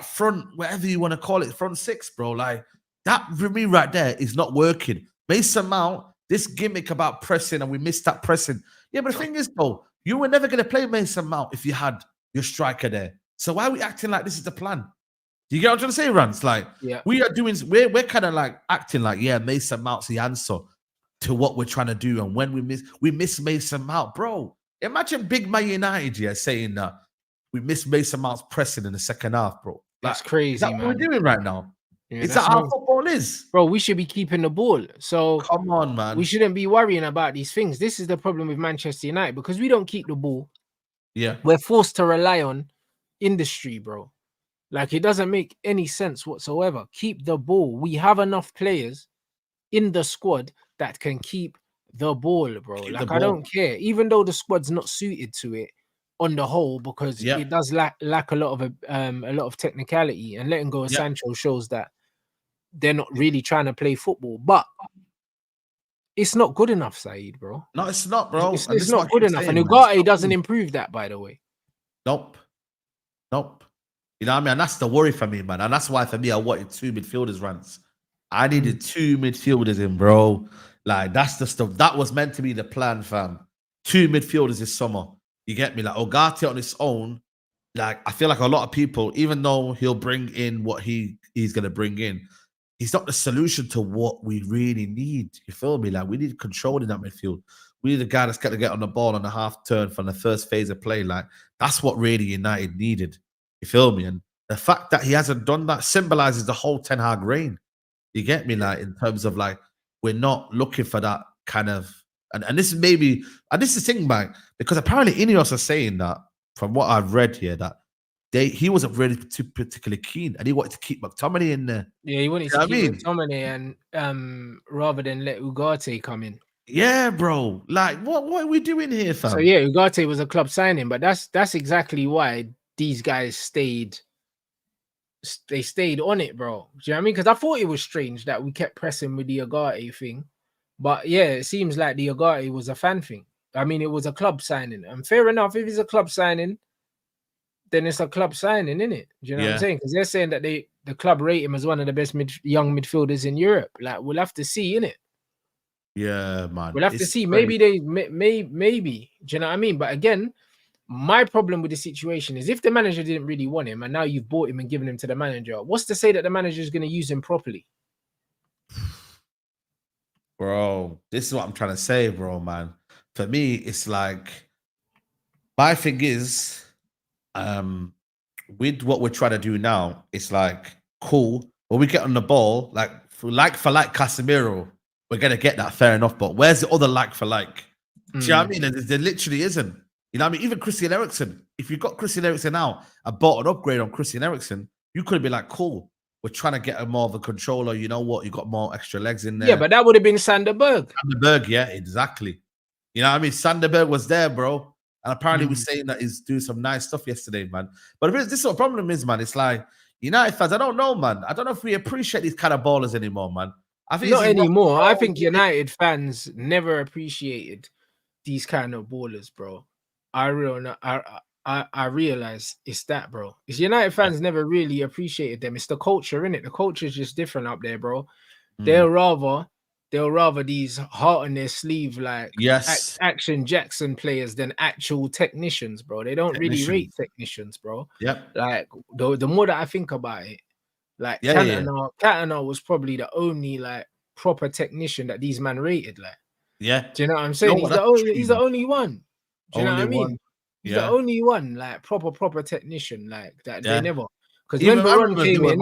front, whatever you want to call it, front six, bro. Like, that for me right there is not working. Mason Mount, this gimmick about pressing, and we missed that pressing. Yeah, but the thing is, though, you were never going to play Mason Mount if you had your striker there. So why are we acting like this is the plan? You get what I'm trying to say, Rants? Like, we're kind of like acting like, Mason Mount's the answer to what we're trying to do. And when we miss Mason Mount, bro. Imagine big Man United, saying that we miss Mason Mount's pressing in the second half, bro. Like, that's crazy, is that man. what we're doing right now? Is that how football is? Bro, we should be keeping the ball. So come on, man. We shouldn't be worrying about these things. This is the problem with Manchester United, because we don't keep the ball. Yeah. We're forced to rely on industry, bro. Like, it doesn't make any sense whatsoever. Keep the ball. We have enough players in the squad that can keep the ball, bro. Like, I don't care. Even though the squad's not suited to it, on the whole, because it does lack a lot of technicality, and letting go of Sancho shows that they're not really trying to play football. But it's not good enough, Saeed, bro. No, it's not, bro. It's not good enough. And Ugarte doesn't improve that, by the way. Nope. You know what I mean? And that's the worry for me, man. And that's why, for me, I wanted 2 midfielders, Rants. I needed 2 midfielders in, bro. Like, that's the stuff. That was meant to be the plan, fam. 2 midfielders this summer. You get me? Like, Ugarte on his own, like, I feel like a lot of people, even though he'll bring in what he's going to bring in, he's not the solution to what we really need. You feel me? Like, we need control in that midfield. We need a guy that's going to get on the ball on the half turn from the first phase of play. Like, that's what really United needed. You feel me? And the fact that he hasn't done that symbolizes the whole Ten Hag reign. You get me? Like, in terms of, like, we're not looking for that kind of, and this is maybe, and this is the thing, man, because apparently INEOS are saying that, from what I've read here, that he wasn't really too particularly keen, and he wanted to keep McTominay in there. Yeah, he wanted to keep McTominay, and rather than let Ugarte come in. Yeah, bro. Like, what are we doing here, fam? So yeah, Ugarte was a club signing, but that's exactly why these guys stayed. They stayed on it, bro. Do you know what I mean? Because I thought it was strange that we kept pressing with the Ugarte thing, but yeah, it seems like the Ugarte was a fan thing. I mean, it was a club signing, and fair enough. If it's a club signing, then it's a club signing, isn't it? Do you know what I'm saying? Because they're saying that the club rate him as one of the best young midfielders in Europe. Like, we'll have to see, innit? Yeah, man. We'll have to see. Maybe maybe. Do you know what I mean? But again, my problem with the situation is, if the manager didn't really want him, and now you've bought him and given him to the manager, what's to say that the manager is going to use him properly? Bro, this is what I'm trying to say, bro, man. For me, it's like, my thing is, with what we're trying to do now, it's like, cool. When we get on the ball, like for Casemiro, we're gonna get that, fair enough. But where's the other like for like? Do you know what I mean? There literally isn't. You know what I mean? Even Christian Eriksen. If you've got Christian Eriksen now, I bought an upgrade on Christian Eriksen, you could be like, cool. We're trying to get a more of a controller. You know what? You got more extra legs in there. Yeah, but that would have been Sanderberg. Sanderberg, yeah, exactly. You know what I mean? Sanderberg was there, bro. And apparently we're saying that he's doing some nice stuff yesterday, man. But this is what the problem is, man. It's like, United fans, I don't know, man. I don't know if we appreciate these kind of ballers anymore, man. I think not anymore. I think United fans never appreciated these kind of ballers, bro. I realize it's that, bro. It's United fans never really appreciated them. It's the culture, innit? The culture is just different up there, bro. They'll rather these heart on their sleeve, like Action Jackson players than actual technicians, bro. They don't really rate technicians, bro. Like the more that I think about it, like Cantona was probably the only like proper technician that these men rated. Like, do you know what I'm saying? He's the only one. Do you know what I mean? He's the only one, like proper technician, like that. They never. Because when Varane came in,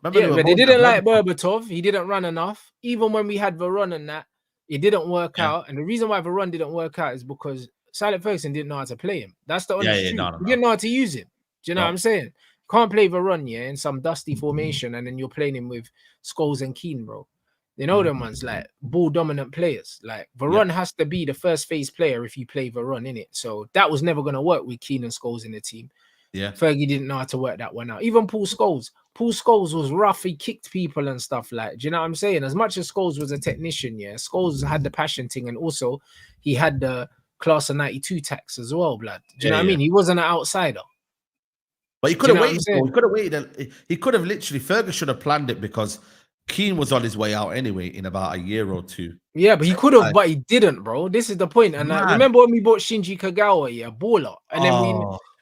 but they didn't like Berbatov. He didn't run enough. Even when we had Varane and that, it didn't work out. And the reason why Varane didn't work out is because Silent Ferguson didn't know how to play him. That's the honest truth. He didn't know how to use him. Do you know what I'm saying? Can't play Varane, in some dusty formation, and then you're playing him with Scholes and Keane, bro. You know them ones, like ball dominant players. Like Varane has to be the first phase player if you play Varane in it. So that was never going to work with Keane and Scholes in the team. Fergie didn't know how to work that one out. Even Paul Scholes was rough. He kicked people and stuff. Like, do you know what I'm saying? As much as Scholes was a technician, Scholes had the passion thing, and also he had the class of '92 tax as well, blood. Do you know what I mean? He wasn't an outsider. But he could have waited. He could have waited. He could have literally. Fergus should have planned it, because Keane was on his way out anyway in about a year or two. Yeah, but he could have, but he didn't, bro. This is the point. And remember when we bought Shinji Kagawa, baller,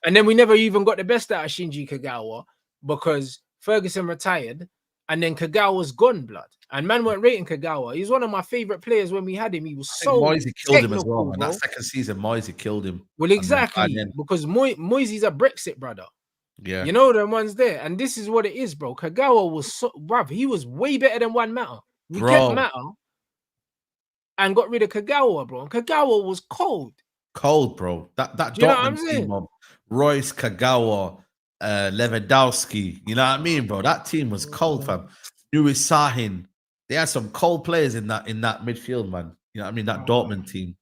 and then we never even got the best out of Shinji Kagawa because Ferguson retired, and then Kagawa's gone, blood. And man weren't rating Kagawa. He's one of my favorite players when we had him. He was so Moisey killed him as well, man. That second season, Moisey killed him. Well, exactly, because Moisey's a Brexit brother. Yeah, you know the ones there, and this is what it is, bro. Kagawa was bruv, he was way better than Juan Mata. We kept Mata and got rid of Kagawa, bro. Kagawa was cold, bro. That Dortmund team of Royce, Kagawa, Lewandowski. You know what I mean, bro? That team was cold, fam. Nuri Sahin. They had some cold players in that midfield, man. You know what I mean? That Dortmund team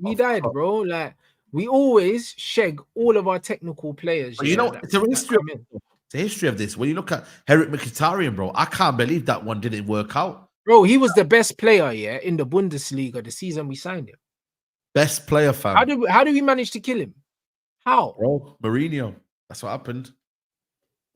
we died, bro. Like We always shag all of our technical players. But you know, it's a history. It's a history of this. When you look at Eric Mkhitaryan, bro, I can't believe that one didn't work out. Bro, he was the best player, yeah, in the Bundesliga the season we signed him. Best player, fam. How did we manage to kill him? How? Bro, Mourinho. That's what happened.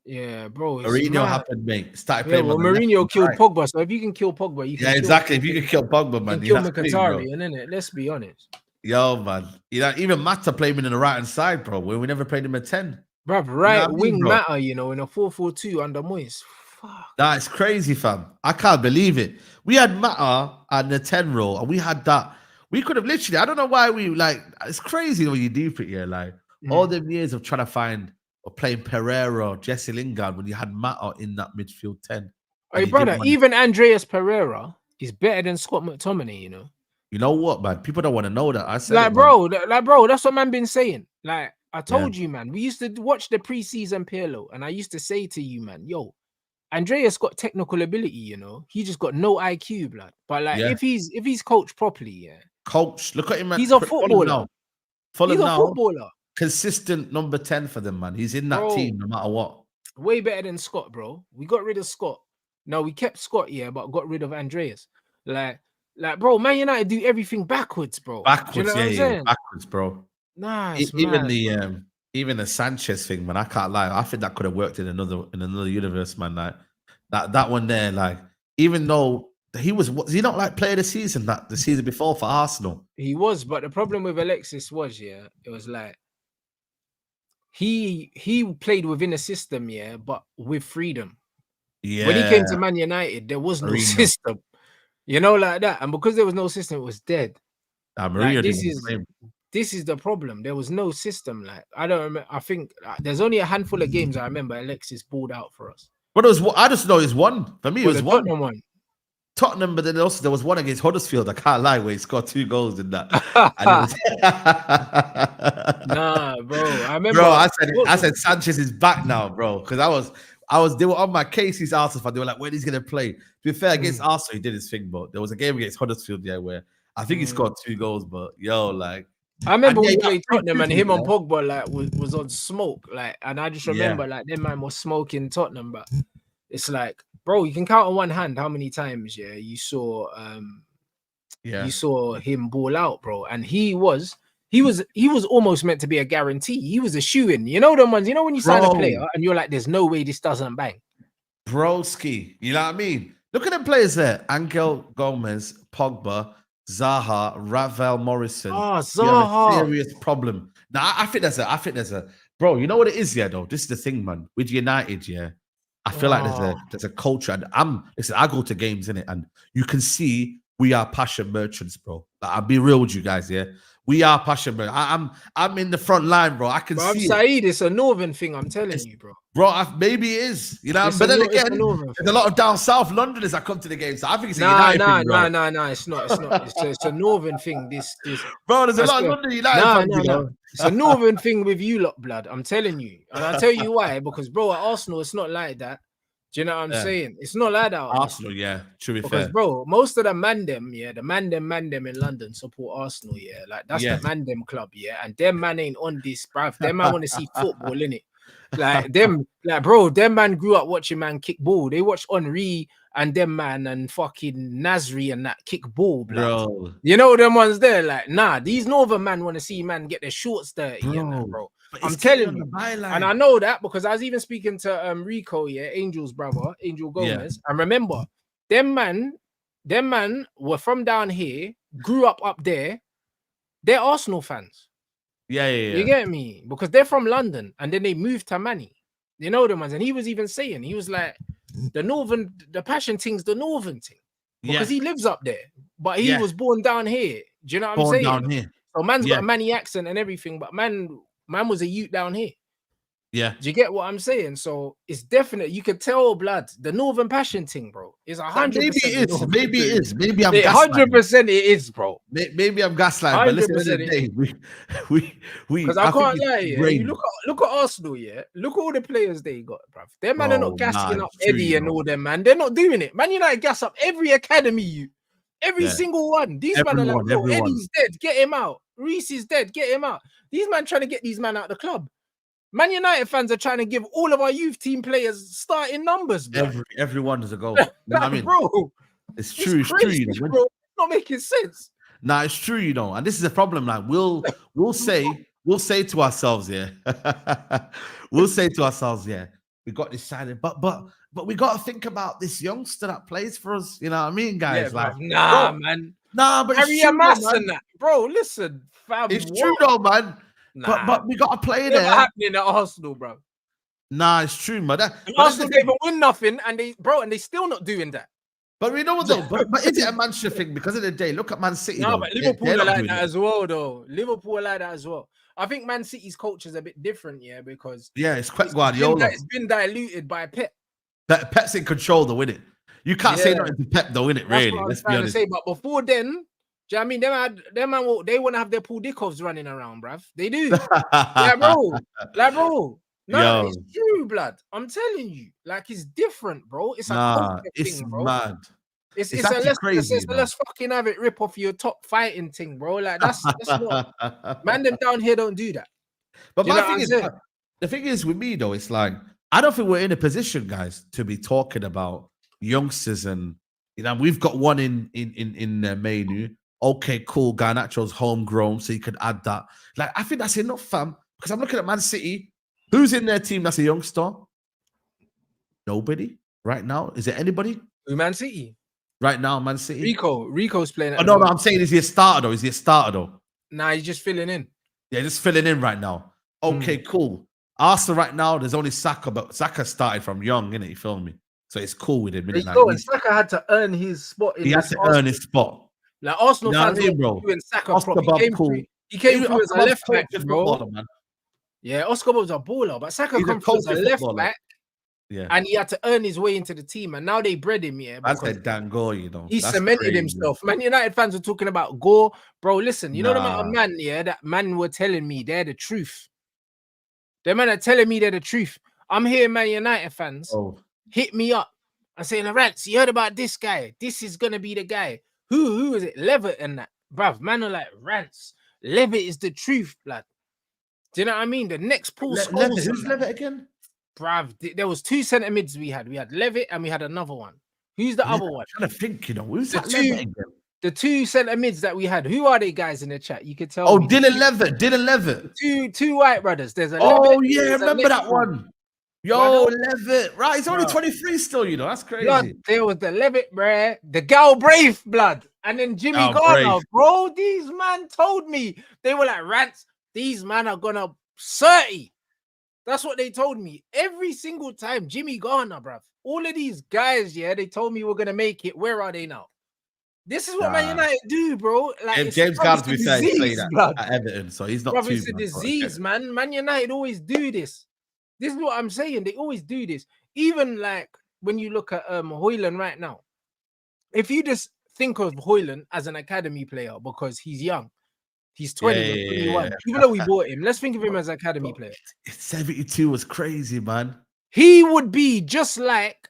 Yeah, bro. Mourinho happened, mate. Started playing. Well, Mourinho killed Pogba, so if you can kill Pogba, you can. Yeah, exactly. If you can kill Pogba, man, you can kill Mkhitaryan, innit? Let's be honest. Yo, man. You know, even Mata played him in the right hand side, bro. We never played him at 10. Bro, right wing Mata, you know, in a 4-4-2 under Moyes. Fuck. That's crazy, fam. I can't believe it. We had Mata and the 10 role, and we had that. We could have literally, I don't know why we like, it's crazy when you do it here. Like, all them years of trying to find or playing Pereira, Jesse Lingard when you had Mata in that midfield 10. Hey, brother, even Andreas Pereira is better than Scott McTominay, you know. You know what, man? People don't want to know that. I said, like, bro, that's what man been saying. Like, I told you, man. We used to watch the preseason Pirlo, and I used to say to you, man, yo, Andreas got technical ability, you know. He just got no IQ, blood. But like, if he's coached properly, coach, look at him, man. He's a footballer. He's a footballer. Consistent number 10 for them, man. He's in that team no matter what. Way better than Scott, bro. We got rid of Scott. No, we kept Scott, but got rid of Andreas. Like, bro, Man United do everything backwards, bro. Backwards, backwards, bro. Nah, even the Sanchez thing, man. I can't lie. I think that could have worked in another universe, man. Like that one there, like, even though was he not like player of the season the season before for Arsenal? He was, but the problem with Alexis was, it was like he played within a system, but with freedom. Yeah. When he came to Man United, there was no system. You know, like that. And because there was no system, it was dead. Like, this is the problem. There was no system. Like, I don't remember. I think there's only a handful of games I remember Alexis balled out for us. But I just know it's one. For me, it was one. Tottenham, but then also there was one against Huddersfield. I can't lie, where he scored 2 goals in that. Nah, bro. I remember. Bro, I said Sanchez is back now, bro. Because they were on my case. He's Arsenal fan. They were like, when he's gonna play. To be fair, against Arsenal, he did his thing, but there was a game against Huddersfield, where I think he scored 2 goals. But like, I remember we played Tottenham and him and Pogba like was on smoke, like, and I just remember like them man was smoking Tottenham, but it's like, bro, you can count on one hand how many times you saw him ball out, bro, and he was almost meant to be a guarantee. He was a shoe-in. You know them ones. You know when you sign a player and you're like, there's no way this doesn't bang. Broski, you know what I mean? Look at the players there: Angel Gomez, Pogba, Zaha, Ravel Morrison. Oh, Zaha. A serious problem. Now, I think there's a bro. You know what it is, though. This is the thing, man. With United, I feel like there's a culture, and I go to games in it, and you can see we are passion merchants, bro. Like, I'll be real with you guys, We are passion merchants. I'm in the front line, bro. I can see Saeed, it's a northern thing, I'm telling you, bro. Bro, maybe it is. You know, but then again, there's a lot of down south Londoners that come to the game, so I think it's a United thing, bro. No, it's not. It's a northern thing. This bro, there's a lot of London United fans, you know? It's a northern thing with you lot, blood. I'm telling you, and I'll tell you why. Because, bro, at Arsenal, it's not like that. Do you know what I'm saying? It's not like that. Arsenal, true. Because, bro, most of the mandem, the mandem in London support Arsenal, like that's the mandem club, and them man ain't on this, bruv. Them man want to see football, innit? Like them, like, bro, them man grew up watching man kick ball. They watched Henry and them man and fucking Nasri and that kick ball, bro. You know them ones there, like, nah, these northern man want to see man get their shorts dirty, bro. I'm telling you, and I know that because I was even speaking to Rico, Angel's brother, Angel Gomez, and remember, them man were from down here, grew up there. They're Arsenal fans. You get me? Because they're from London and then they moved to Manny. You know them ones, and he was even saying, he was like, the passion thing's the northern thing because he lives up there, but he was born down here. Do you know what I'm saying? Down here. So man's got a Manny accent and everything, but man was a youth down here. Yeah. Do you get what I'm saying? So it's definite. You could tell, blood, the northern passion thing, bro, is 100%. Maybe it is. Maybe I'm 100% it is, bro. Maybe I'm gaslighting. But listen, because I can't lie. You look at Arsenal, Look at all the players they got, bro. Them man are not gassing up Eddie and all them, man. They're not doing it. Man United gas up every academy, every single one. These men are like, bro, Eddie's dead. Get him out. Reece is dead. Get him out. These man trying to get these man out of the club. Man United fans are trying to give all of our youth team players starting numbers, bro. Everyone is a goal. You know what I mean? Bro, it's true. It's true. You know, bro. It's not making sense. Nah, it's true. You know, and this is a problem. Like we'll say to ourselves, yeah, we'll say to ourselves, yeah, we got this signing, but we got to think about this youngster that plays for us. You know what I mean, guys? Yeah, like, nah, bro, man. Nah, but Harry Amass and that, bro. Listen, fam, it's true though, man. Nah, but we got to play never there. happening at Arsenal, bro. Nah, it's true, man. Arsenal don't even win nothing, and they still not doing that. But we know what though. But is it a Manchester thing? Because of the day, look at Man City. No, though. but Liverpool are like that as well, though. Liverpool are like that as well. I think Man City's culture is a bit different, yeah, because it's quite Guardiola. It's been diluted by Pep. Pep's in control, though, innit? You can't say nothing to Pep, though, innit? Really, let's be honest. But before then, do you know what I mean? They want to have their Paul Dickovs running around, bruv. They do. Like, bro. No, it's true, blood. I'm telling you. Like, it's different, bro. It's a it's thing, bro. mad. It's crazy. Let's fucking have it rip off your top fighting thing, bro. Like, that's what man, them down here don't do that. But the thing is with me, though, it's like, I don't think we're in a position, guys, to be talking about youngsters. And, you know, we've got one in Mainoo. Okay, cool. Garnacho's homegrown, so you could add that. Like, I think that's enough, fam. Because I'm looking at Man City. Who's in their team that's a youngster? Nobody right now. Is there anybody? Man City. Right now, Man City. Rico's playing. Oh, no, I'm saying, is he a starter though? Nah, he's just filling in. Yeah, just filling in right now. Okay, cool. Arsenal right now, there's only Saka, but Saka started from young, innit? You feel me? So it's cool with him. Saka had to earn his spot. He had to earn his spot. Like Arsenal fans were doing Saka He came through as a left back, bro. Yeah, Oscar Bob's a baller, but Saka comes through as a left back. Yeah, and he had to earn his way into the team, and now they bred him. Yeah, I said Dan Gore, you know, he cemented himself. Man United fans were talking about Gore, bro. Listen, you know the amount of man, that man were telling me they're the truth. The man are telling me they're the truth. I'm hearing Man United fans hit me up and saying, "Rants, you heard about this guy? This is gonna be the guy. Who is it? Levitt and that, bruv. Man are like, Rants, Levitt is the truth, blood. Do you know what I mean? The next Paul Scholes. Who's Levitt again? Bruv, there was two centre mids we had. We had Levitt and we had another one. Who's the other one? I'm trying to think, you know, who's that Levitt again? The two centre mids that we had. Who are they guys in the chat? You could tell. Oh, Dylan Levitt. Two white brothers. There's a Levitt. Yeah, remember that one. Yo, Levitt. Right, he's only 23 still, you know. That's crazy. Blood, there was the Levitt, bruh. The Galbraith, blood. And then Jimmy Garner, bro. These man told me. They were like, Rants, these man are gonna 30. That's what they told me. Every single time. Jimmy Garner, bruv. All of these guys, they told me we're gonna make it. Where are they now? This is what Man United do, bro. Like, James Garner, to be fair, he played at Everton, so he's not too it's a disease, man. Man United always do this. This is what I'm saying. They always do this. Even like when you look at Højlund right now, if you just think of Højlund as an academy player because he's young, he's 20, 21. Even though we bought him, let's think of him as an academy player. 72 was crazy, man. He would be just like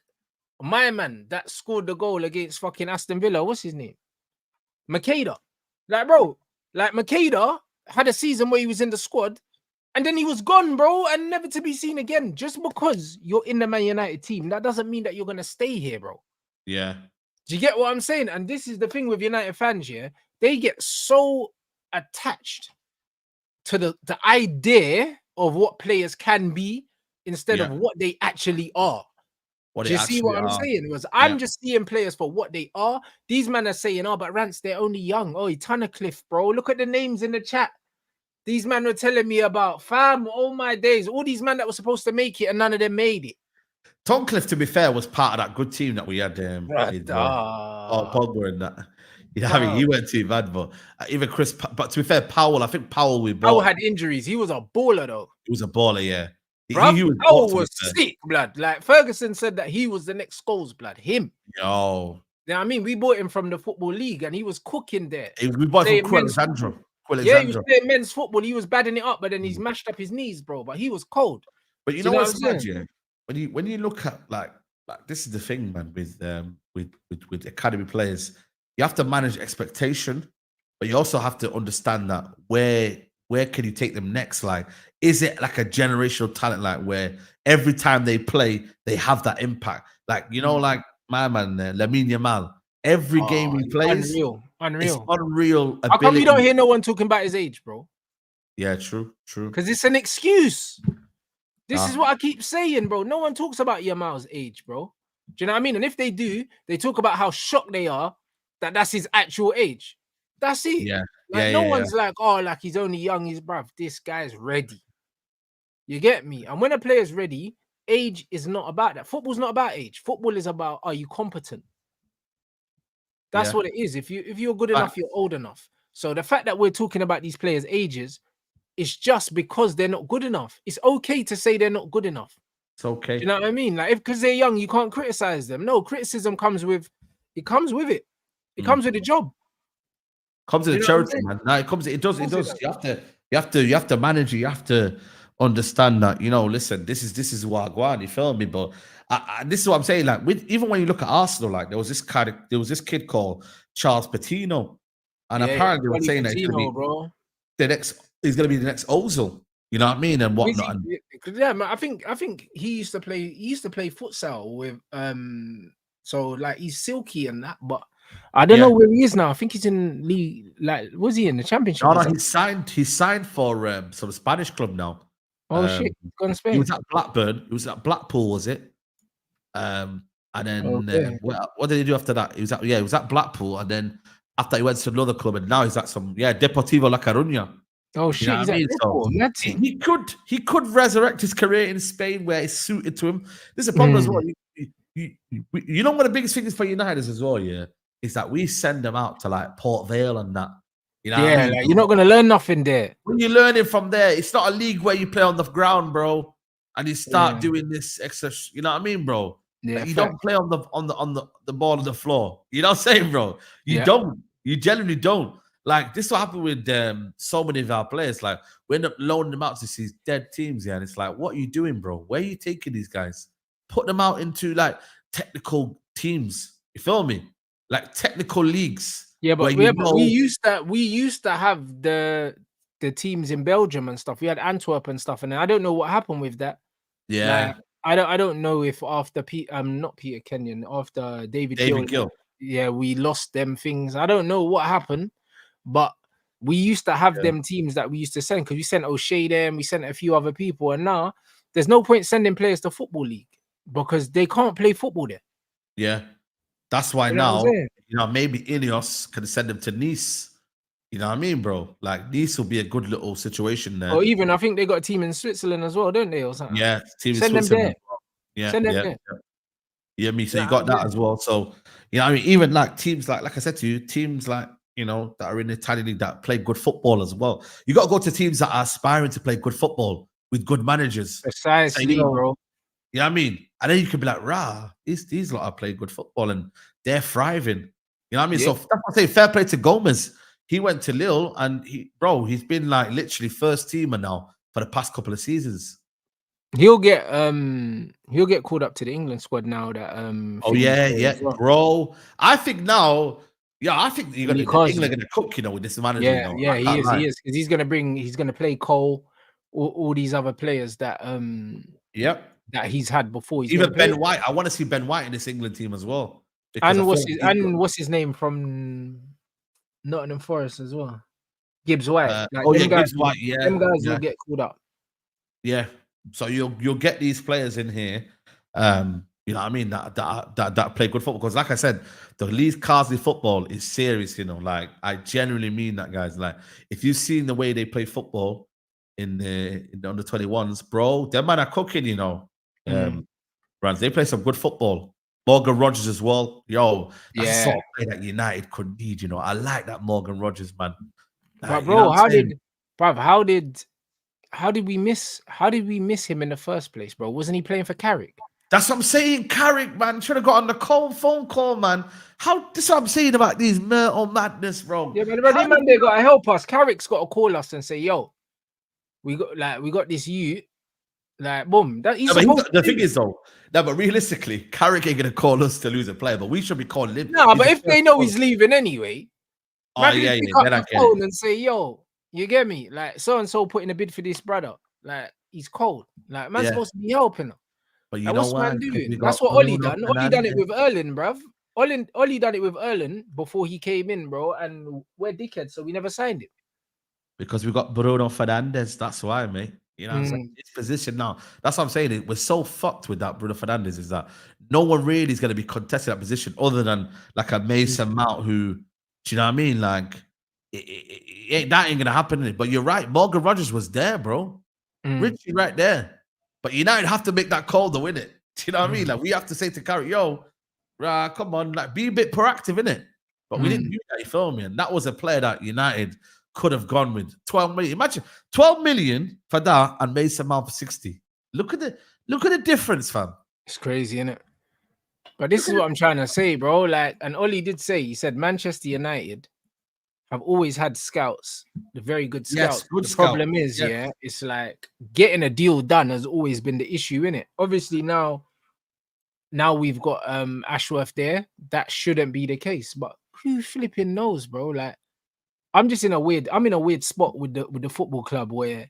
my man that scored the goal against fucking Aston Villa. What's his name? Makeda. Like, bro, like Makeda had a season where he was in the squad and then he was gone, bro, and never to be seen again. Just because you're in the Man United team, that doesn't mean that you're going to stay here, bro. Yeah. Do you get what I'm saying? And this is the thing with United fans, they get so attached to the idea of what players can be instead of what they actually are. Do you see what I'm saying? I'm just seeing players for what they are. These men are saying, but Rants, they're only young. Oh, Tunnicliffe, bro. Look at the names in the chat. These men were telling me about, fam, all my days. All these men that were supposed to make it and none of them made it. Tonnicliffe, to be fair, was part of that good team that we had. Pogba and that. You know, I mean, he went too bad, but even Chris. But to be fair, Powell, I think Powell had injuries. He was a baller, though. He was a baller, yeah. Powell was sick, blood. Like Ferguson said that he was the next Scholes, blood. Him. Yo. Yeah, I mean, we bought him from the Football League, and he was cooking there. We bought him from Alexandra. Yeah, he was playing men's football. He was badding it up, but then he's mashed up his knees, bro. But he was cold. But you know what's mad, yeah? When you look at like this is the thing, man, with academy players, you have to manage expectation but you also have to understand that where can you take them next? Like, is it like a generational talent, like where every time they play, they have that impact? Like, you know, like my man, Lamine Yamal, every game he plays, it's unreal How come you don't ability. hear no one talking about his age, bro? Yeah, true. Because it's an excuse. This is what I keep saying, bro. No one talks about Yamal's age, bro. Do you know what I mean? And if they do, they talk about how shocked they are that that's his actual age. That's it. Yeah. Like, no one's like, oh, like he's only young, he's bruv. This guy's ready. You get me? And when a player's ready, age is not about that. Football's not about age. Football is about, are you competent? That's what it is. If you're good enough, you're old enough. So the fact that we're talking about these players' ages is just because they're not good enough. It's okay to say they're not good enough. It's okay. Do you know what I mean? Like, because they're young, you can't criticize them. No, criticism comes with it. It comes with the job. Comes with the charity, man. No, it does. You have to manage it. You have to understand that, you know, listen, this is what I go on, you feel me? But this is what I'm saying. Like, even when you look at Arsenal, like there was this kid called Charles Patino, and apparently they were saying that he's gonna be the next Ozil. You know what I mean? And whatnot. Yeah, man, I think he used to play futsal with so like he's silky and that, but I don't know where he is now. I think he's in league. Like, was he in the championship? No, he's signed for some Spanish club now. Oh shit, he's gone to Spain. He was at Blackburn. He was at Blackpool, was it? And then what did he do after that? He was at Blackpool, and then after he went to another club, and now he's at some Deportivo La Coruña. Oh shit, he's at Liverpool. He could resurrect his career in Spain where it's suited to him. There's a problem as well. You know what the biggest thing is for United as well, is that we send them out to like Port Vale and that. You know what I mean? Like, you're not gonna learn nothing there. When you're learning from there, it's not a league where you play on the ground, bro, and you start doing this extra. You know what I mean, bro? Yeah, like, you don't play on the ball on the floor. You know what I'm saying, bro? You don't. You generally don't. Like, this will happen with so many of our players. Like, we end up loaning them out to these dead teams, and it's like, what are you doing, bro? Where are you taking these guys? Put them out into like technical teams. You feel me? Like technical leagues. Yeah, but we used to have the teams in Belgium and stuff. We had Antwerp and stuff, and I don't know what happened with that. Yeah, like, I don't know if after not Peter Kenyon, after David Gill, we lost them things. I don't know what happened, but we used to have them teams that we used to send, because we sent O'Shea there, we sent a few other people, and now there's no point sending players to Football League because they can't play football there. Yeah. That's why now, maybe INEOS can send them to Nice. You know what I mean, bro? Like, Nice will be a good little situation there. Or even, I think they got a team in Switzerland as well, don't they? Or something. Yeah, team in Switzerland. Them there. Yeah, send them there. Yeah, me. So you got that as well. So, you know, I mean, even like teams like I said to you, teams like, you know, that are in the Italian league that play good football as well. You got to go to teams that are aspiring to play good football with good managers. Precisely, bro. You know what I mean? And then you can be like, these lot are playing good football and they're thriving. You know what I mean? So that's why I say fair play to Gomez. He went to Lille and he's been like literally first teamer now for the past couple of seasons. He'll get called up to the England squad now that bro. I think now, I think England gonna cook, you know, with this manager. He is, because he's gonna play Cole, all these other players that that he's had before. Even Ben White. I want to see Ben White in this England team as well. And what's his name from Nottingham Forest as well? Gibbs White. Gibbs White. Yeah, them guys will get called up. Yeah. So you'll get these players in here. You know what I mean? That play good football. Because like I said, the Leeds Carsley football is serious. You know, like I genuinely mean that, guys. Like if you've seen the way they play football in the under 21s, bro, them man are cooking. You know. Rants, they play some good football. Morgan Rogers as well. Yo, that's the sort of play that United could need, you know. I like that Morgan Rogers, man. But bro, how did we miss him in the first place, bro? Wasn't he playing for Carrick? That's what I'm saying. Carrick, man, should have got on the phone call, man. This is what I'm saying about these Myrtle madness, bro. Yeah, man, they gotta help us. Carrick's gotta call us and say, yo, we got this youth. Like, boom. The thing is, though, but realistically, Carrick ain't gonna call us to lose a player, but we should be calling him. No, but if they know he's leaving anyway, Oh, yeah. Pick up the phone and say, yo, you get me? Like, so-and-so putting a bid for this brother. Like, he's cold. Like, man's supposed to be helping him. But you like, know what's why? man doing? That's what Ollie done. Ollie done it with Erling, bruv. Ollie done it with Erling before he came in, bro. And we're dickheads, so we never signed him. Because we got Bruno Fernandes. That's why, mate. You know what I'm saying? His position now. That's what I'm saying. We're so fucked with that Bruno Fernandes is that no one really is going to be contesting that position other than like a Mason Mount who, do you know what I mean? Like, that ain't going to happen. But you're right. Morgan Rogers was there, bro. Richie right there. But United have to make that call to win it. Do you know what I mean? Like, we have to say to Carrick, yo, come on, like, be a bit proactive, innit? But we didn't do that, you feel me? And that was a player that United could have gone with 12 million. Imagine 12 million for that and Mason Mount for 60. Look at the difference, fam. It's crazy, innit? But this is what I'm trying to say, bro. Like, and Ollie did say, he said Manchester United have always had scouts, the very good scouts. Yes, good the problem is, it's like getting a deal done has always been the issue, innit? Obviously now we've got Ashworth there. That shouldn't be the case, but who flipping knows, bro? Like, I'm in a weird spot with the football club where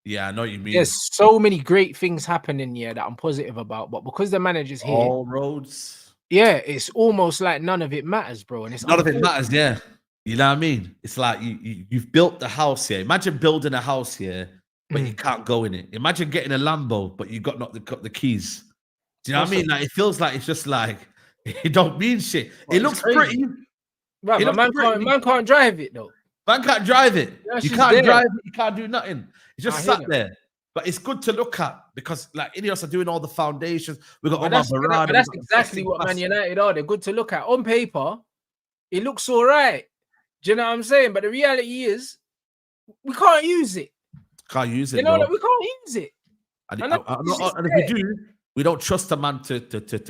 I know what you mean. There's so many great things happening here that I'm positive about, but because the manager's here, all roads. Yeah, it's almost like none of it matters, bro. And it's none of it matters, yeah. You know what I mean? It's like you've built the house here. Imagine building a house here, but you can't go in it. Imagine getting a Lambo, but you got not the keys. Do you know what I mean? Like, it feels like it's just like it don't mean shit. Well, it looks pretty. Right, man can't drive it though. Man can't drive it. You can't drive it. You can't do nothing. It's just sat there. But it's good to look at because, like, INEOS are doing all the foundations. We got That's exactly what Man United are. They're good to look at. On paper, it looks all right. Do you know what I'm saying? But the reality is, we can't use it. Can't use it. You know, like, we can't use it. And if we do, we don't trust a man to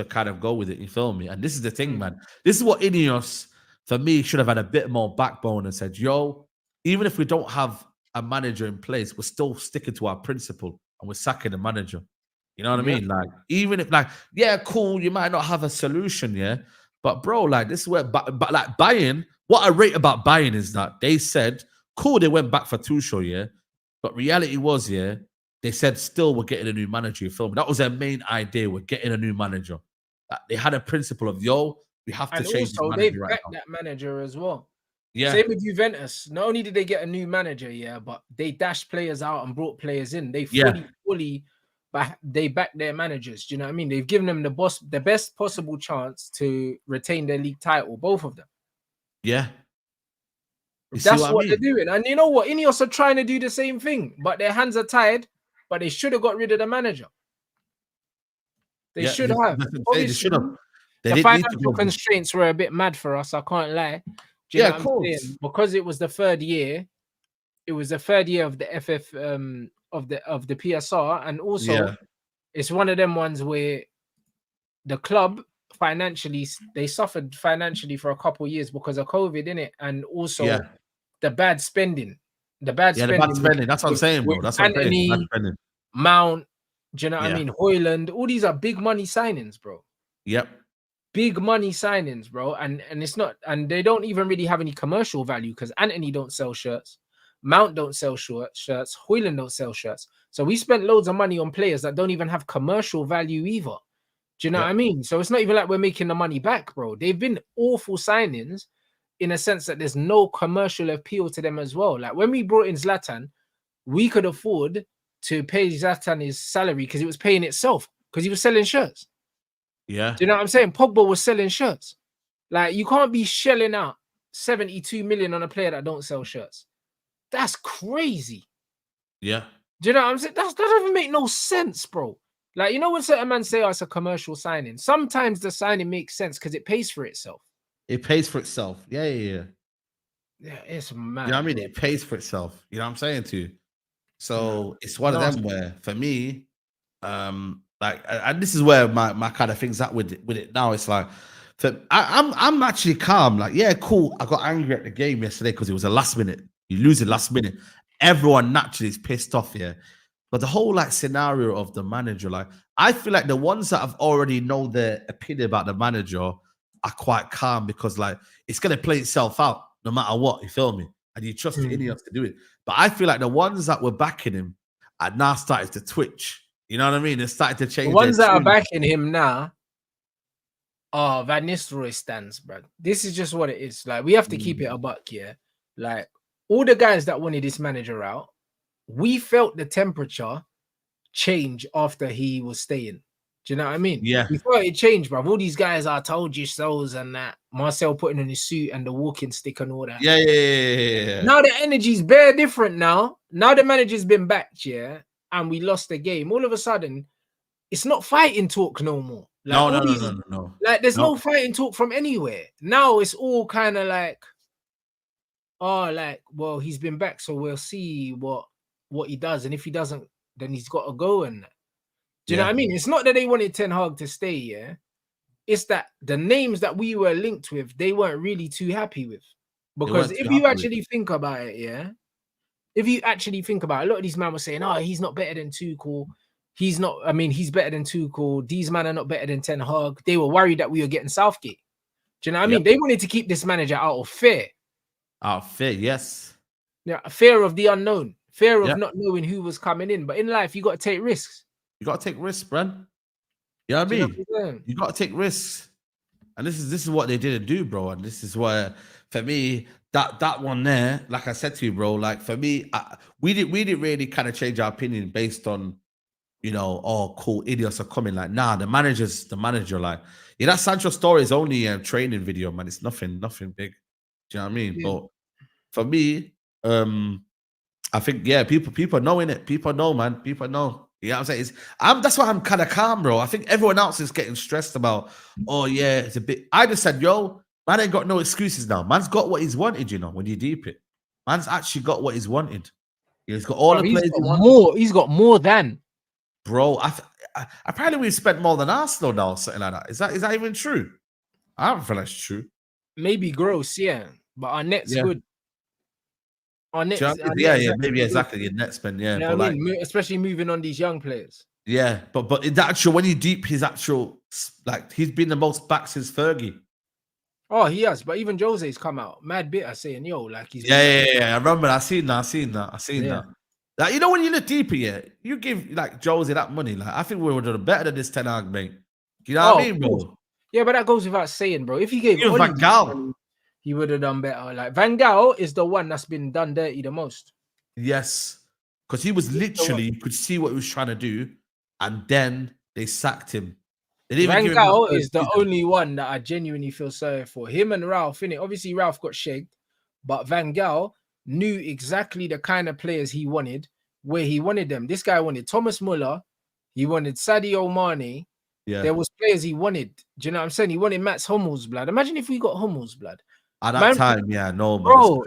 kind of go with it. You feel me? And this is the thing, man. This is what INEOS, for me, should have had a bit more backbone and said, yo, even if we don't have a manager in place, we're still sticking to our principle and we're sacking the manager. You know what I mean? Like, even if, like, yeah, cool, you might not have a solution, yeah, but bro, like, this is where, but like Bayern, what I rate about Bayern is that they said, cool, they went back for Tuchel, yeah, but reality was, yeah, they said still we're getting a new manager. You feel me? That was their main idea. We're getting a new manager. They had a principle of, yo, we have to change the manager right now. That manager as well. Yeah. Same with Juventus. Not only did they get a new manager, but they dashed players out and brought players in. They fully they backed their managers. Do you know what I mean? They've given them the best possible chance to retain their league title, both of them. Yeah. That's what they're doing. And you know what? INEOS are trying to do the same thing, but their hands are tied, but they should have got rid of the manager. They should have. They should have. The financial constraints were a bit mad for us. I can't lie. Of course. Because it was the third year. It was the third year of the FF of the PSR, and also it's one of them ones where the club financially they suffered financially for a couple of years because of COVID, innit? And also the bad spending. The bad spending. That's what I'm saying, bro. That's what I'm saying. Bad spending. Mount, do you know what I mean? Hoyland, all these are big money signings, bro. Yep. Big money signings, bro, and it's not, and they don't even really have any commercial value because Anthony don't sell shirts, Mount don't sell shirts, Hoyland don't sell shirts. So we spent loads of money on players that don't even have commercial value either. Do you know what I mean? So it's not even like we're making the money back, bro. They've been awful signings in a sense that there's no commercial appeal to them as well. Like when we brought in Zlatan, we could afford to pay Zlatan his salary because it was paying itself because he was selling shirts. Yeah. Do you know what I'm saying? Pogba was selling shirts. Like, you can't be shelling out 72 million on a player that don't sell shirts. That's crazy. Yeah. Do you know what I'm saying? That doesn't make no sense, bro. Like, you know when certain men say, oh, it's a commercial signing, sometimes the signing makes sense because it pays for itself. It pays for itself. Yeah. Yeah, it's mad. You know what I mean? It pays for itself. You know what I'm saying to you? So it's one of them where, for me, like, and this is where my kind of thing's at with it now. It's like, I'm actually calm. Like, yeah, cool. I got angry at the game yesterday because it was a last minute. You lose it last minute. Everyone naturally is pissed off here. But the whole like scenario of the manager, like, I feel like the ones that have already know their opinion about the manager are quite calm because like it's gonna play itself out. no matter what. You feel me? And you trust INEOS to do it. But I feel like the ones that were backing him are now started to twitch. You know what I mean? They're starting to change. The ones that are backing him now are Van Nistelrooy stands, bro. This is just what it is. Like, we have to keep it a buck, yeah? Like, all the guys that wanted this manager out, we felt the temperature change after he was staying. Do you know what I mean? Yeah. We thought it changed, bro. All these guys are told you so's and that. Marcel putting on his suit and the walking stick and all that. Yeah. Now the energy's bare different now. Now the manager's been backed, yeah, and we lost the game. All of a sudden, it's not fighting talk no more. Like, no. Like, there's no fighting talk from anywhere. Now it's all kind of like, oh, like, well, he's been back, so we'll see what he does. And if he doesn't, then he's got to go. And do you know what I mean? It's not that they wanted Ten Hag to stay, yeah. It's that the names that we were linked with, they weren't really too happy with. Because if you actually think about it, yeah, if you actually think about it, a lot of these men were saying, oh, he's not better than Tuchel. He's not, I mean, he's better than Tuchel. These men are not better than Ten Hag. They were worried that we were getting Southgate. Do you know what I mean? They wanted to keep this manager out of fear. Out of fear, yes. Yeah, fear of the unknown. Fear of not knowing who was coming in. But in life, you got to take risks. You got to take risks, Bran. You know what I mean? You got to take risks. And this is what they didn't do, bro. And this is where, for me, that one there, like I said to you, bro, like for me, we didn't really kind of change our opinion based on, you know, oh, cool, idiots are coming. Like, nah, the manager, like, yeah, that Sancho story is only a training video, man. It's nothing big. Do you know what I mean? Yeah. But for me, I think, yeah, people know in it. People know, man. People know. You know what I'm saying? That's why I'm kind of calm, bro. I think everyone else is getting stressed about, oh, yeah, it's a bit. I just said, yo, man ain't got no excuses now. Man's got what he's wanted, you know, when you deep it. Man's actually got what he's wanted. He's got all the players he wanted. He's got more than. Bro, apparently we've spent more than Arsenal now, or something like that. Is that even true? I don't feel that's true. Maybe gross, yeah. But our net's good. Our net's, maybe exactly. Your net spend, yeah. You know but what I mean? Especially moving on these young players. Yeah, but in the actual, when you deep his actual, like, he's been the most back since Fergie. Oh, he has. But even Jose's come out mad bitter saying, yo, like he's. Yeah. I remember. I seen that. Like, you know, when you look deeper, yeah, you give like Jose that money. Like, I think we would have done better than this Ten Hag, mate. You know what I mean, bro? Yeah, but that goes without saying, bro. If he gave Van Gaal, he would have done better. Like, Van Gaal is the one that's been done dirty the most. Yes, because he was literally, you could see what he was trying to do, and then they sacked him. Van Gaal is the only one that I genuinely feel sorry for. Him and Ralph, innit? Obviously, Ralph got shagged, but Van Gaal knew exactly the kind of players he wanted, where he wanted them. This guy wanted Thomas Muller. He wanted Sadio Mane. Yeah. There was players he wanted. Do you know what I'm saying? He wanted Mats Hummels, blood. Imagine if we got Hummels, blood. At that time, yeah, no, bro.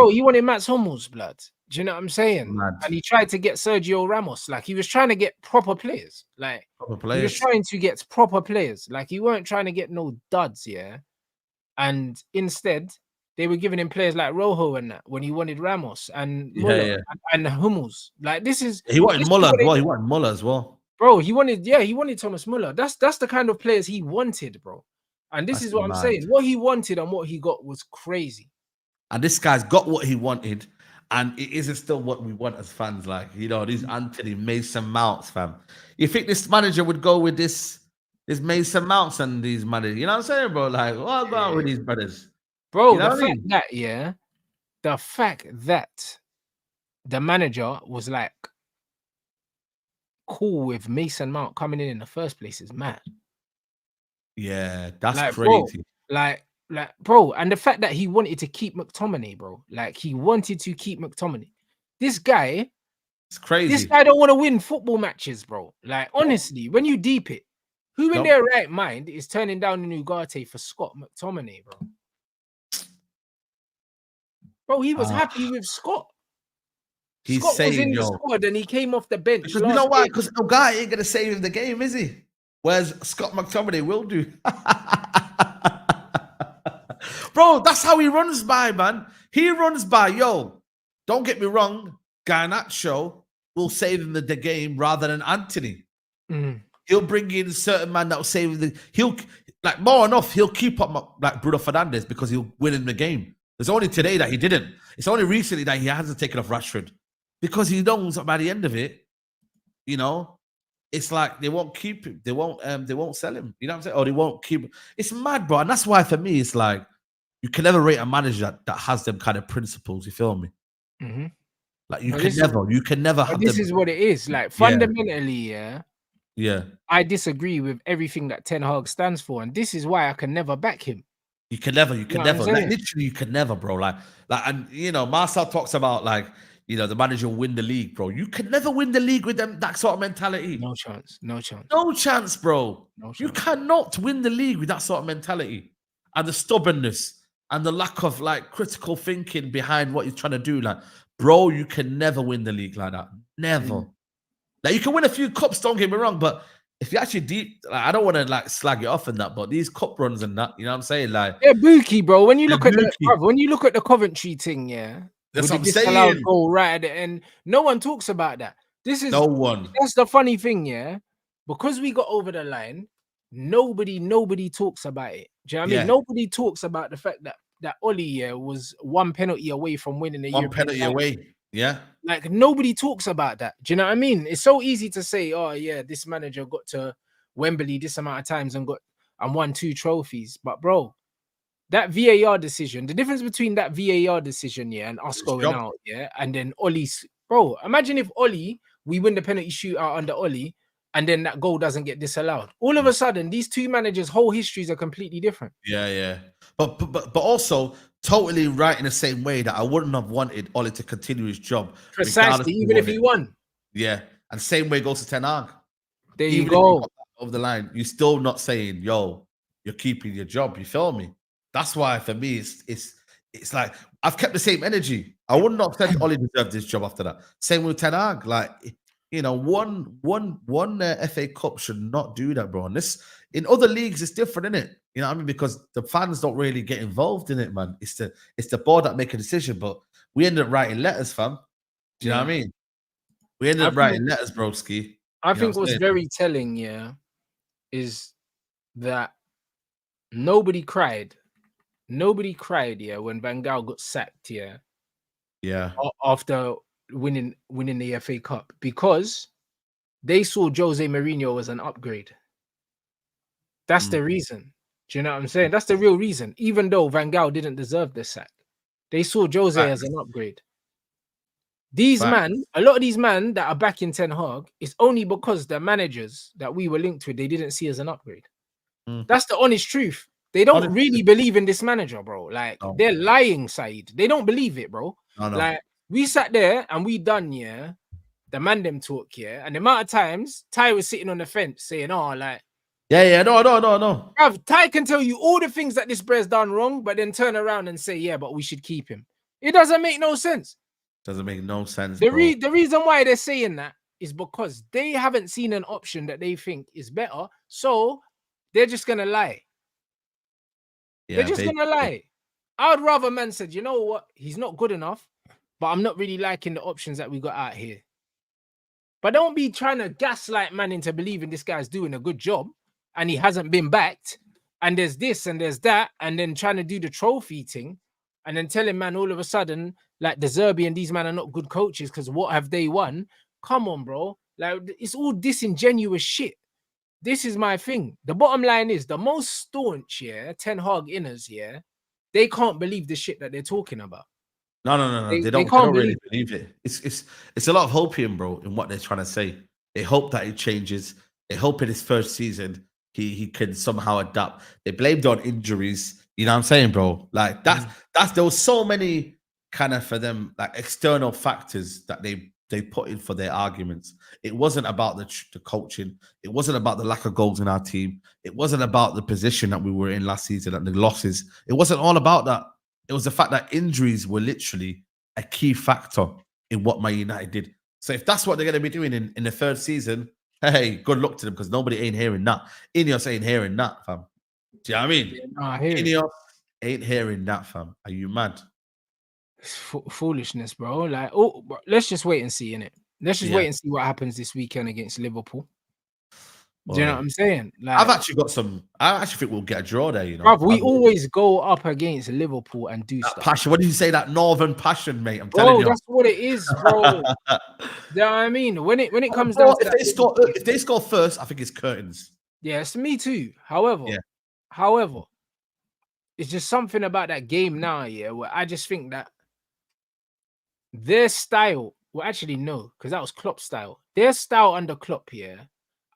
He wanted Mats Hummels, blood. Do you know what I'm saying? Mad. And he tried to get Sergio Ramos. Like, he was trying to get proper players. Like, he was trying to get proper players. Like, he weren't trying to get no duds, yeah? And instead, they were giving him players like Rojo and that when he wanted Ramos and Muller and Hummels. Like, this is... He wanted Muller as well. He wanted Muller as well. Bro, he wanted Thomas Muller. That's the kind of players he wanted, bro. And this is what I'm saying. What he wanted and what he got was crazy. And this guy's got what he wanted, and it isn't still what we want as fans. Like, you know, these Anthony Mason Mounts, fam. You think this manager would go with this Mason Mounts and these managers? You know what I'm saying, bro? Like, what about with these brothers? Bro, you know the fact that the manager was like cool with Mason Mount coming in the first place is mad. Yeah, that's like, crazy. Bro, bro, and the fact that he wanted to keep McTominay, bro. Like, he wanted to keep McTominay. This guy, it's crazy. This guy don't want to win football matches, bro. Like, honestly, when you deep it, who in their right mind is turning down an Ugarte for Scott McTominay, bro? Bro, he was happy with Scott. He's Scott saying, was in the squad and he came off the bench. Because you know why? Because Ugarte ain't gonna save him the game, is he? Whereas Scott McTominay will do. Bro, that's how he runs by, man. He runs by, yo, don't get me wrong, Garnacho will save him the game rather than Anthony. He'll bring in certain man that will save he'll, like, more enough, he'll keep up like Bruno Fernandes because he'll win in the game. It's only today that he didn't. It's only recently that he hasn't taken off Rashford because he knows that by the end of it, you know, it's like they won't keep him. They won't sell him. You know what I'm saying? Or they won't keep him. It's mad, bro. And that's why for me, it's like you can never rate a manager that has them kind of principles. You feel me? Mm-hmm. Like you can never have. This is what it is. Like fundamentally, yeah. I disagree with everything that Ten Hag stands for, and this is why I can never back him. You can never. Like literally, you can never, bro. Like, and you know, Marcel talks about like, you know, the manager will win the league, bro. You can never win the league with that sort of mentality. No chance. No chance. No chance, bro. No chance. You cannot win the league with that sort of mentality and the stubbornness and the lack of like critical thinking behind what you're trying to do. Like, bro, you can never win the league like that. Never. Like, you can win a few cups, don't get me wrong, but if you're actually deep, like, I don't want to like slag it off and that, but these cup runs and that, you know what I'm saying? Like, they're booky, bro. When you look at the Coventry thing, that's with what the disallowed goal right at the end, no one talks about that. This is no one. That's the funny thing, because we got over the line, nobody talks about it. Do you know what I mean? Nobody talks about the fact that Oli was one penalty away from winning the one penalty away. Yeah. Like nobody talks about that. Do you know what I mean? It's so easy to say, oh yeah, this manager got to Wembley this amount of times and won 2 trophies. But bro, that VAR decision, the difference between that VAR decision, and us going out, and then Ollie's, bro, imagine if Ollie, we win the penalty shootout under Ollie, and then that goal doesn't get disallowed. All of a sudden, these two managers' whole histories are completely different. Yeah. But also totally right in the same way that I wouldn't have wanted Ollie to continue his job. Precisely, even if he won. Yeah. And same way goes to Ten Hag. There you go. Over the line, you're still not saying, yo, you're keeping your job. You feel me? That's why for me, it's like I've kept the same energy. I wouldn't have said Ollie deserved this job after that. Same with Ten Hag. Like, you know, one FA Cup should not do that, bro. And this in other leagues, it's different, isn't it? You know what I mean? Because the fans don't really get involved in it, man. It's the board that make a decision. But we ended up writing letters, fam. Do you know what I mean? We ended up writing letters, broski. I think what's very telling, is that nobody cried. Nobody cried, when Van Gaal got sacked, after winning the FA Cup, because they saw Jose Mourinho as an upgrade. That's the reason. Do you know what I'm saying? That's the real reason. Even though Van Gaal didn't deserve the sack, they saw Jose as an upgrade. These a lot of these men that are back in Ten Hag, it's only because the managers that we were linked with, they didn't see as an upgrade. That's the honest truth. They don't really believe in this manager, bro. Like, they're lying, Saeed. They don't believe it, bro. Like, we sat there and we done, the man them talk, and the amount of times Ty was sitting on the fence saying, no. Bruv, Ty can tell you all the things that this brother's done wrong, but then turn around and say, but we should keep him. It doesn't make no sense. Doesn't make no sense. The reason why they're saying that is because they haven't seen an option that they think is better, so they're just gonna lie. They're just gonna lie. I would rather man said, you know what, he's not good enough, but I'm not really liking the options that we got out here. But don't be trying to gaslight man into believing this guy's doing a good job and he hasn't been backed, and there's this and there's that, and then trying to do the trophy thing, and then telling man all of a sudden, like, De Zerbi and these men are not good coaches because what have they won? Come on, bro. Like, it's all disingenuous shit. This is my thing. The bottom line is the most staunch, Ten Hag inners, they can't believe the shit that they're talking about. No. They don't really believe it. It's a lot of hopium, bro, in what they're trying to say. They hope that it changes. They hope in his first season he can somehow adapt. They blamed on injuries. You know what I'm saying, bro? Like there was so many kind of for them like external factors that they put in for their arguments. It wasn't about the coaching. It wasn't about the lack of goals in our team. It wasn't about the position that we were in last season and the losses. It wasn't all about that. It was the fact that injuries were literally a key factor in what Man United did. So if that's what they're going to be doing in the third season, hey, good luck to them, because nobody ain't hearing that. INEOS ain't hearing that, fam. Do you know what I mean? INEOS ain't hearing that, fam. Are you mad? Foolishness, bro. Like, let's just wait and see, innit? Let's just wait and see what happens this weekend against Liverpool. Do you know what I'm saying? Like, I've actually got some. I actually think we'll get a draw there. You know, bruv, we always go up against Liverpool and do that stuff. passion. What did you say? That northern passion, mate. I'm telling you, that's what it is, bro. You know what I mean? When it comes down to if they score first, I think it's curtains. Yeah, it's me too. However, it's just something about that game now, yeah, where I just think that their style, well, actually, no, because that was Klopp's style. Their style under Klopp, yeah,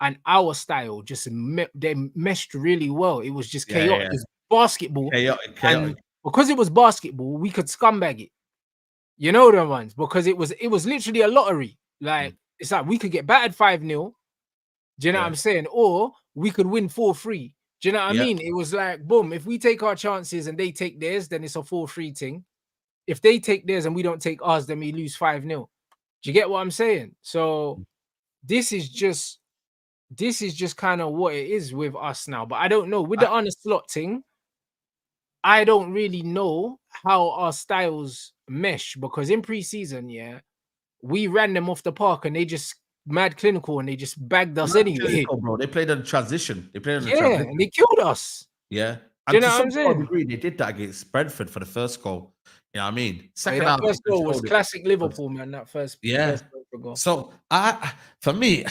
and our style just they meshed really well. It was just chaotic. It was basketball. Chaotic. And because it was basketball, we could scumbag it. You know the ones, because it was literally a lottery. Like, it's like we could get battered 5-0. Do you know what I'm saying? Or we could win 4-3. Do you know what I mean? It was like, boom, if we take our chances and they take theirs, then it's a 4-3 thing. If they take theirs and we don't take ours, then we lose 5-0. Do you get what I'm saying? So this is just kind of what it is with us now. But I don't know. With the honest slot thing, I don't really know how our styles mesh, because in pre-season, we ran them off the park and they just mad clinical and they just bagged us anyway. Bro. They played on transition. And they killed us. Yeah. And to some degree, they did that against Brentford for the first goal. You know what I mean? Second half, first goal was classic Liverpool, man. That first goal. So for me,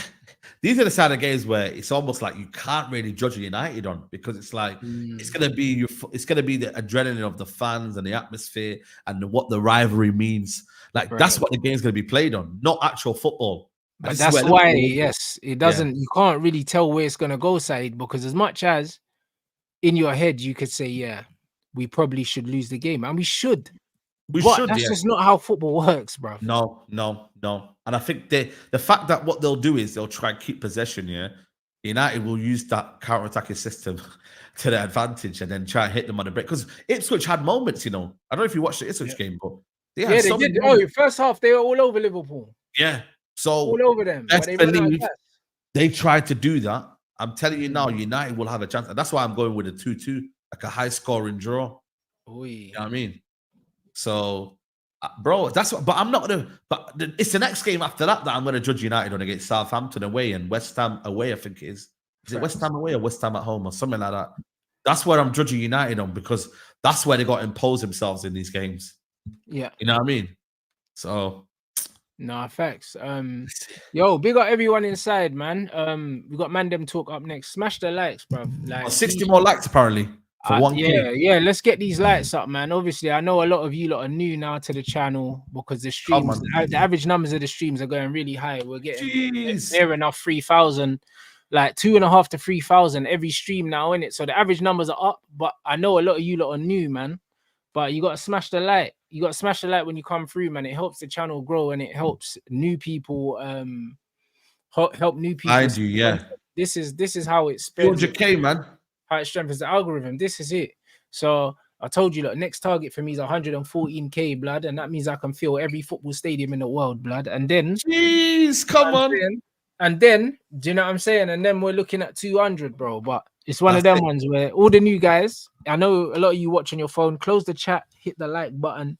these are the side of games where it's almost like you can't really judge United on, because it's like it's gonna be the adrenaline of the fans and the atmosphere and what the rivalry means. Like that's what the game's gonna be played on, not actual football. But that's why, it doesn't. You can't really tell where it's gonna go, Said, because as much as in your head you could say, we probably should lose the game, and we should. That's just not how football works, bro. No. And I think the fact that what they'll do is they'll try and keep possession. United will use that counter-attacking system to their advantage and then try and hit them on the break. Because Ipswich had moments, I don't know if you watched the Ipswich game, but they did. First half they were all over Liverpool. Yeah. So all over them. They tried to do that. I'm telling you now, United will have a chance. And that's why I'm going with a 2-2, like a high-scoring draw. You know what I mean? So, bro, that's what. But I'm not gonna. But it's the next game after that I'm gonna judge United on, against Southampton away and West Ham away. I think it is. Is it West Ham away or West Ham at home or something like that? That's where I'm judging United on, because that's where they got to impose themselves in these games. Yeah, you know what I mean. So, nah, facts. Yo, big up everyone inside, man. We got Mandem Talk up next. Smash the likes, bro. Like 60 more likes apparently. For 1K. Let's get these lights up, man. Obviously, I know a lot of you lot are new now to the channel, because the streams, the average numbers of the streams are going really high. We're getting near enough 3,000, like 2.5 to 3,000 every stream now, innit? So the average numbers are up, but I know a lot of you lot are new, man. But you got to smash the like. You got to smash the like when you come through, man. It helps the channel grow and it helps new people. Help new people. I do, yeah. This is how it spreads. 200K, man. How it strengthens the algorithm. This is it. So I told you, look, next target for me is 114K, blood, and that means I can fill every football stadium in the world, blood. And then, come on. And then, do you know what I'm saying? And then we're looking at 200, bro. But it's one of them ones where all the new guys, I know a lot of you watching your phone, close the chat, hit the like button.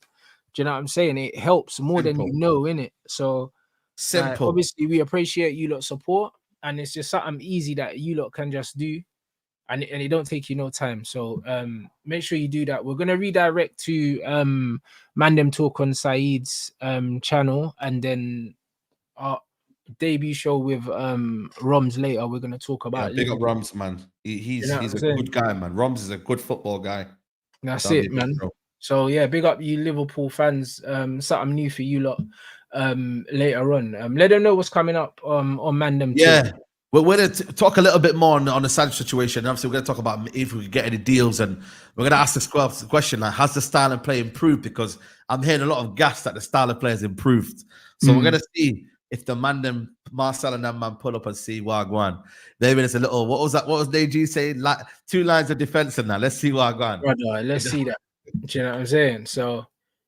Do you know what I'm saying? It helps more than you know, innit? So simple. Obviously, we appreciate you lot support, and it's just something easy that you lot can just do. And it don't take you no time. So make sure you do that. We're gonna redirect to Mandem Talk on Saeed's channel, and then our debut show with Roms later. We're gonna talk about big up Roms, man. He's a good guy, man. Roms is a good football guy. That's it, man. So yeah, big up you Liverpool fans. Something new for you lot later on. Let them know what's coming up on Mandem Talk. We're going to talk a little bit more on the Sancho situation. Obviously, we're going to talk about if we can get any deals, and we're going to ask the question, like, has the style of play improved? Because I'm hearing a lot of gas that the style of play has improved. So we're going to see if the Mandem, Marcel and that man pull up and see Wagwan. Maybe it's a little, what was Neji saying? Like 2 lines of defense in that. Let's see Wagwan. Brother, let's see that. Do you know what I'm saying? So,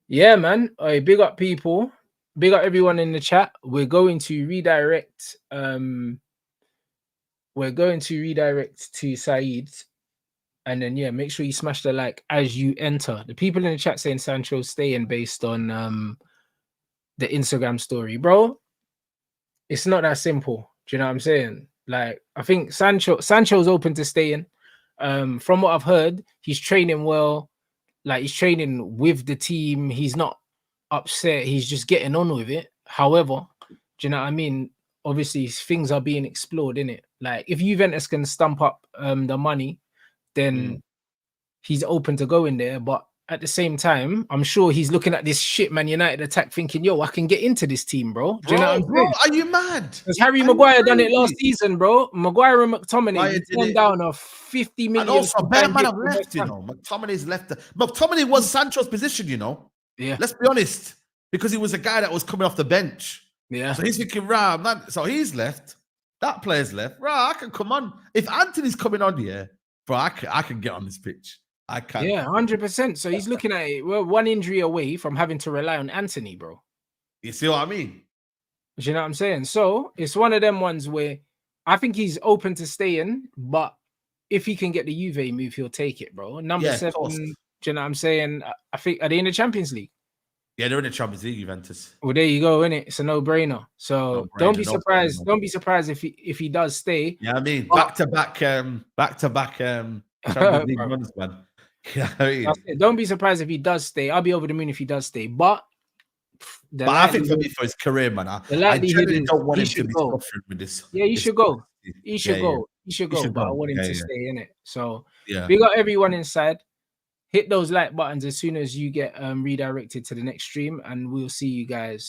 yeah, man. Big up people. Big up everyone in the chat. We're going to redirect... We're going to redirect to Saeed, and then make sure you smash the like as you enter. The people in the chat saying Sancho's staying based on the Instagram story, bro. It's not that simple. Do you know what I'm saying? Like, I think Sancho's open to staying. From what I've heard, he's training well. Like, he's training with the team. He's not upset. He's just getting on with it. However, do you know what I mean? Obviously, things are being explored, innit? Like, if Juventus can stump up the money, then he's open to going there. But at the same time, I'm sure he's looking at this shit Man United attack thinking, yo, I can get into this team, bro. Do you know what I'm saying? Are you mad? Because Harry Maguire done it last season, bro. Maguire and McTominay turned down a 50 million. And also, bear man have left, you know. McTominay's left. McTominay was Sancho's position, you know. Yeah. Let's be honest. Because he was a guy that was coming off the bench. Yeah. So he's thinking, right, man. So he's left. That player's left. Right, I can come on. If Anthony's coming on here, bro, I can get on this pitch. I can. Yeah, 100%. So he's looking at it. We're one injury away from having to rely on Anthony, bro. You see what I mean? Do you know what I'm saying? So it's one of them ones where I think he's open to staying, but if he can get the Juve move, he'll take it, bro. Number 7, do you know what I'm saying? I think, are they in the Champions League? Yeah, they're in the Champions League, Juventus. Well, there you go, innit? It's a no-brainer. So don't be surprised. Don't be surprised if he does stay. Yeah, I mean, back to back Champions League runs, man. Yeah, I mean. Don't be surprised if he does stay. I'll be over the moon if he does stay. But I think for me, for his career, man, I generally don't want him to be suffering with this. Yeah, he should go. He should go. He should go. But I want him to stay in it. So we got everyone inside. Hit those like buttons as soon as you get redirected to the next stream, and we'll see you guys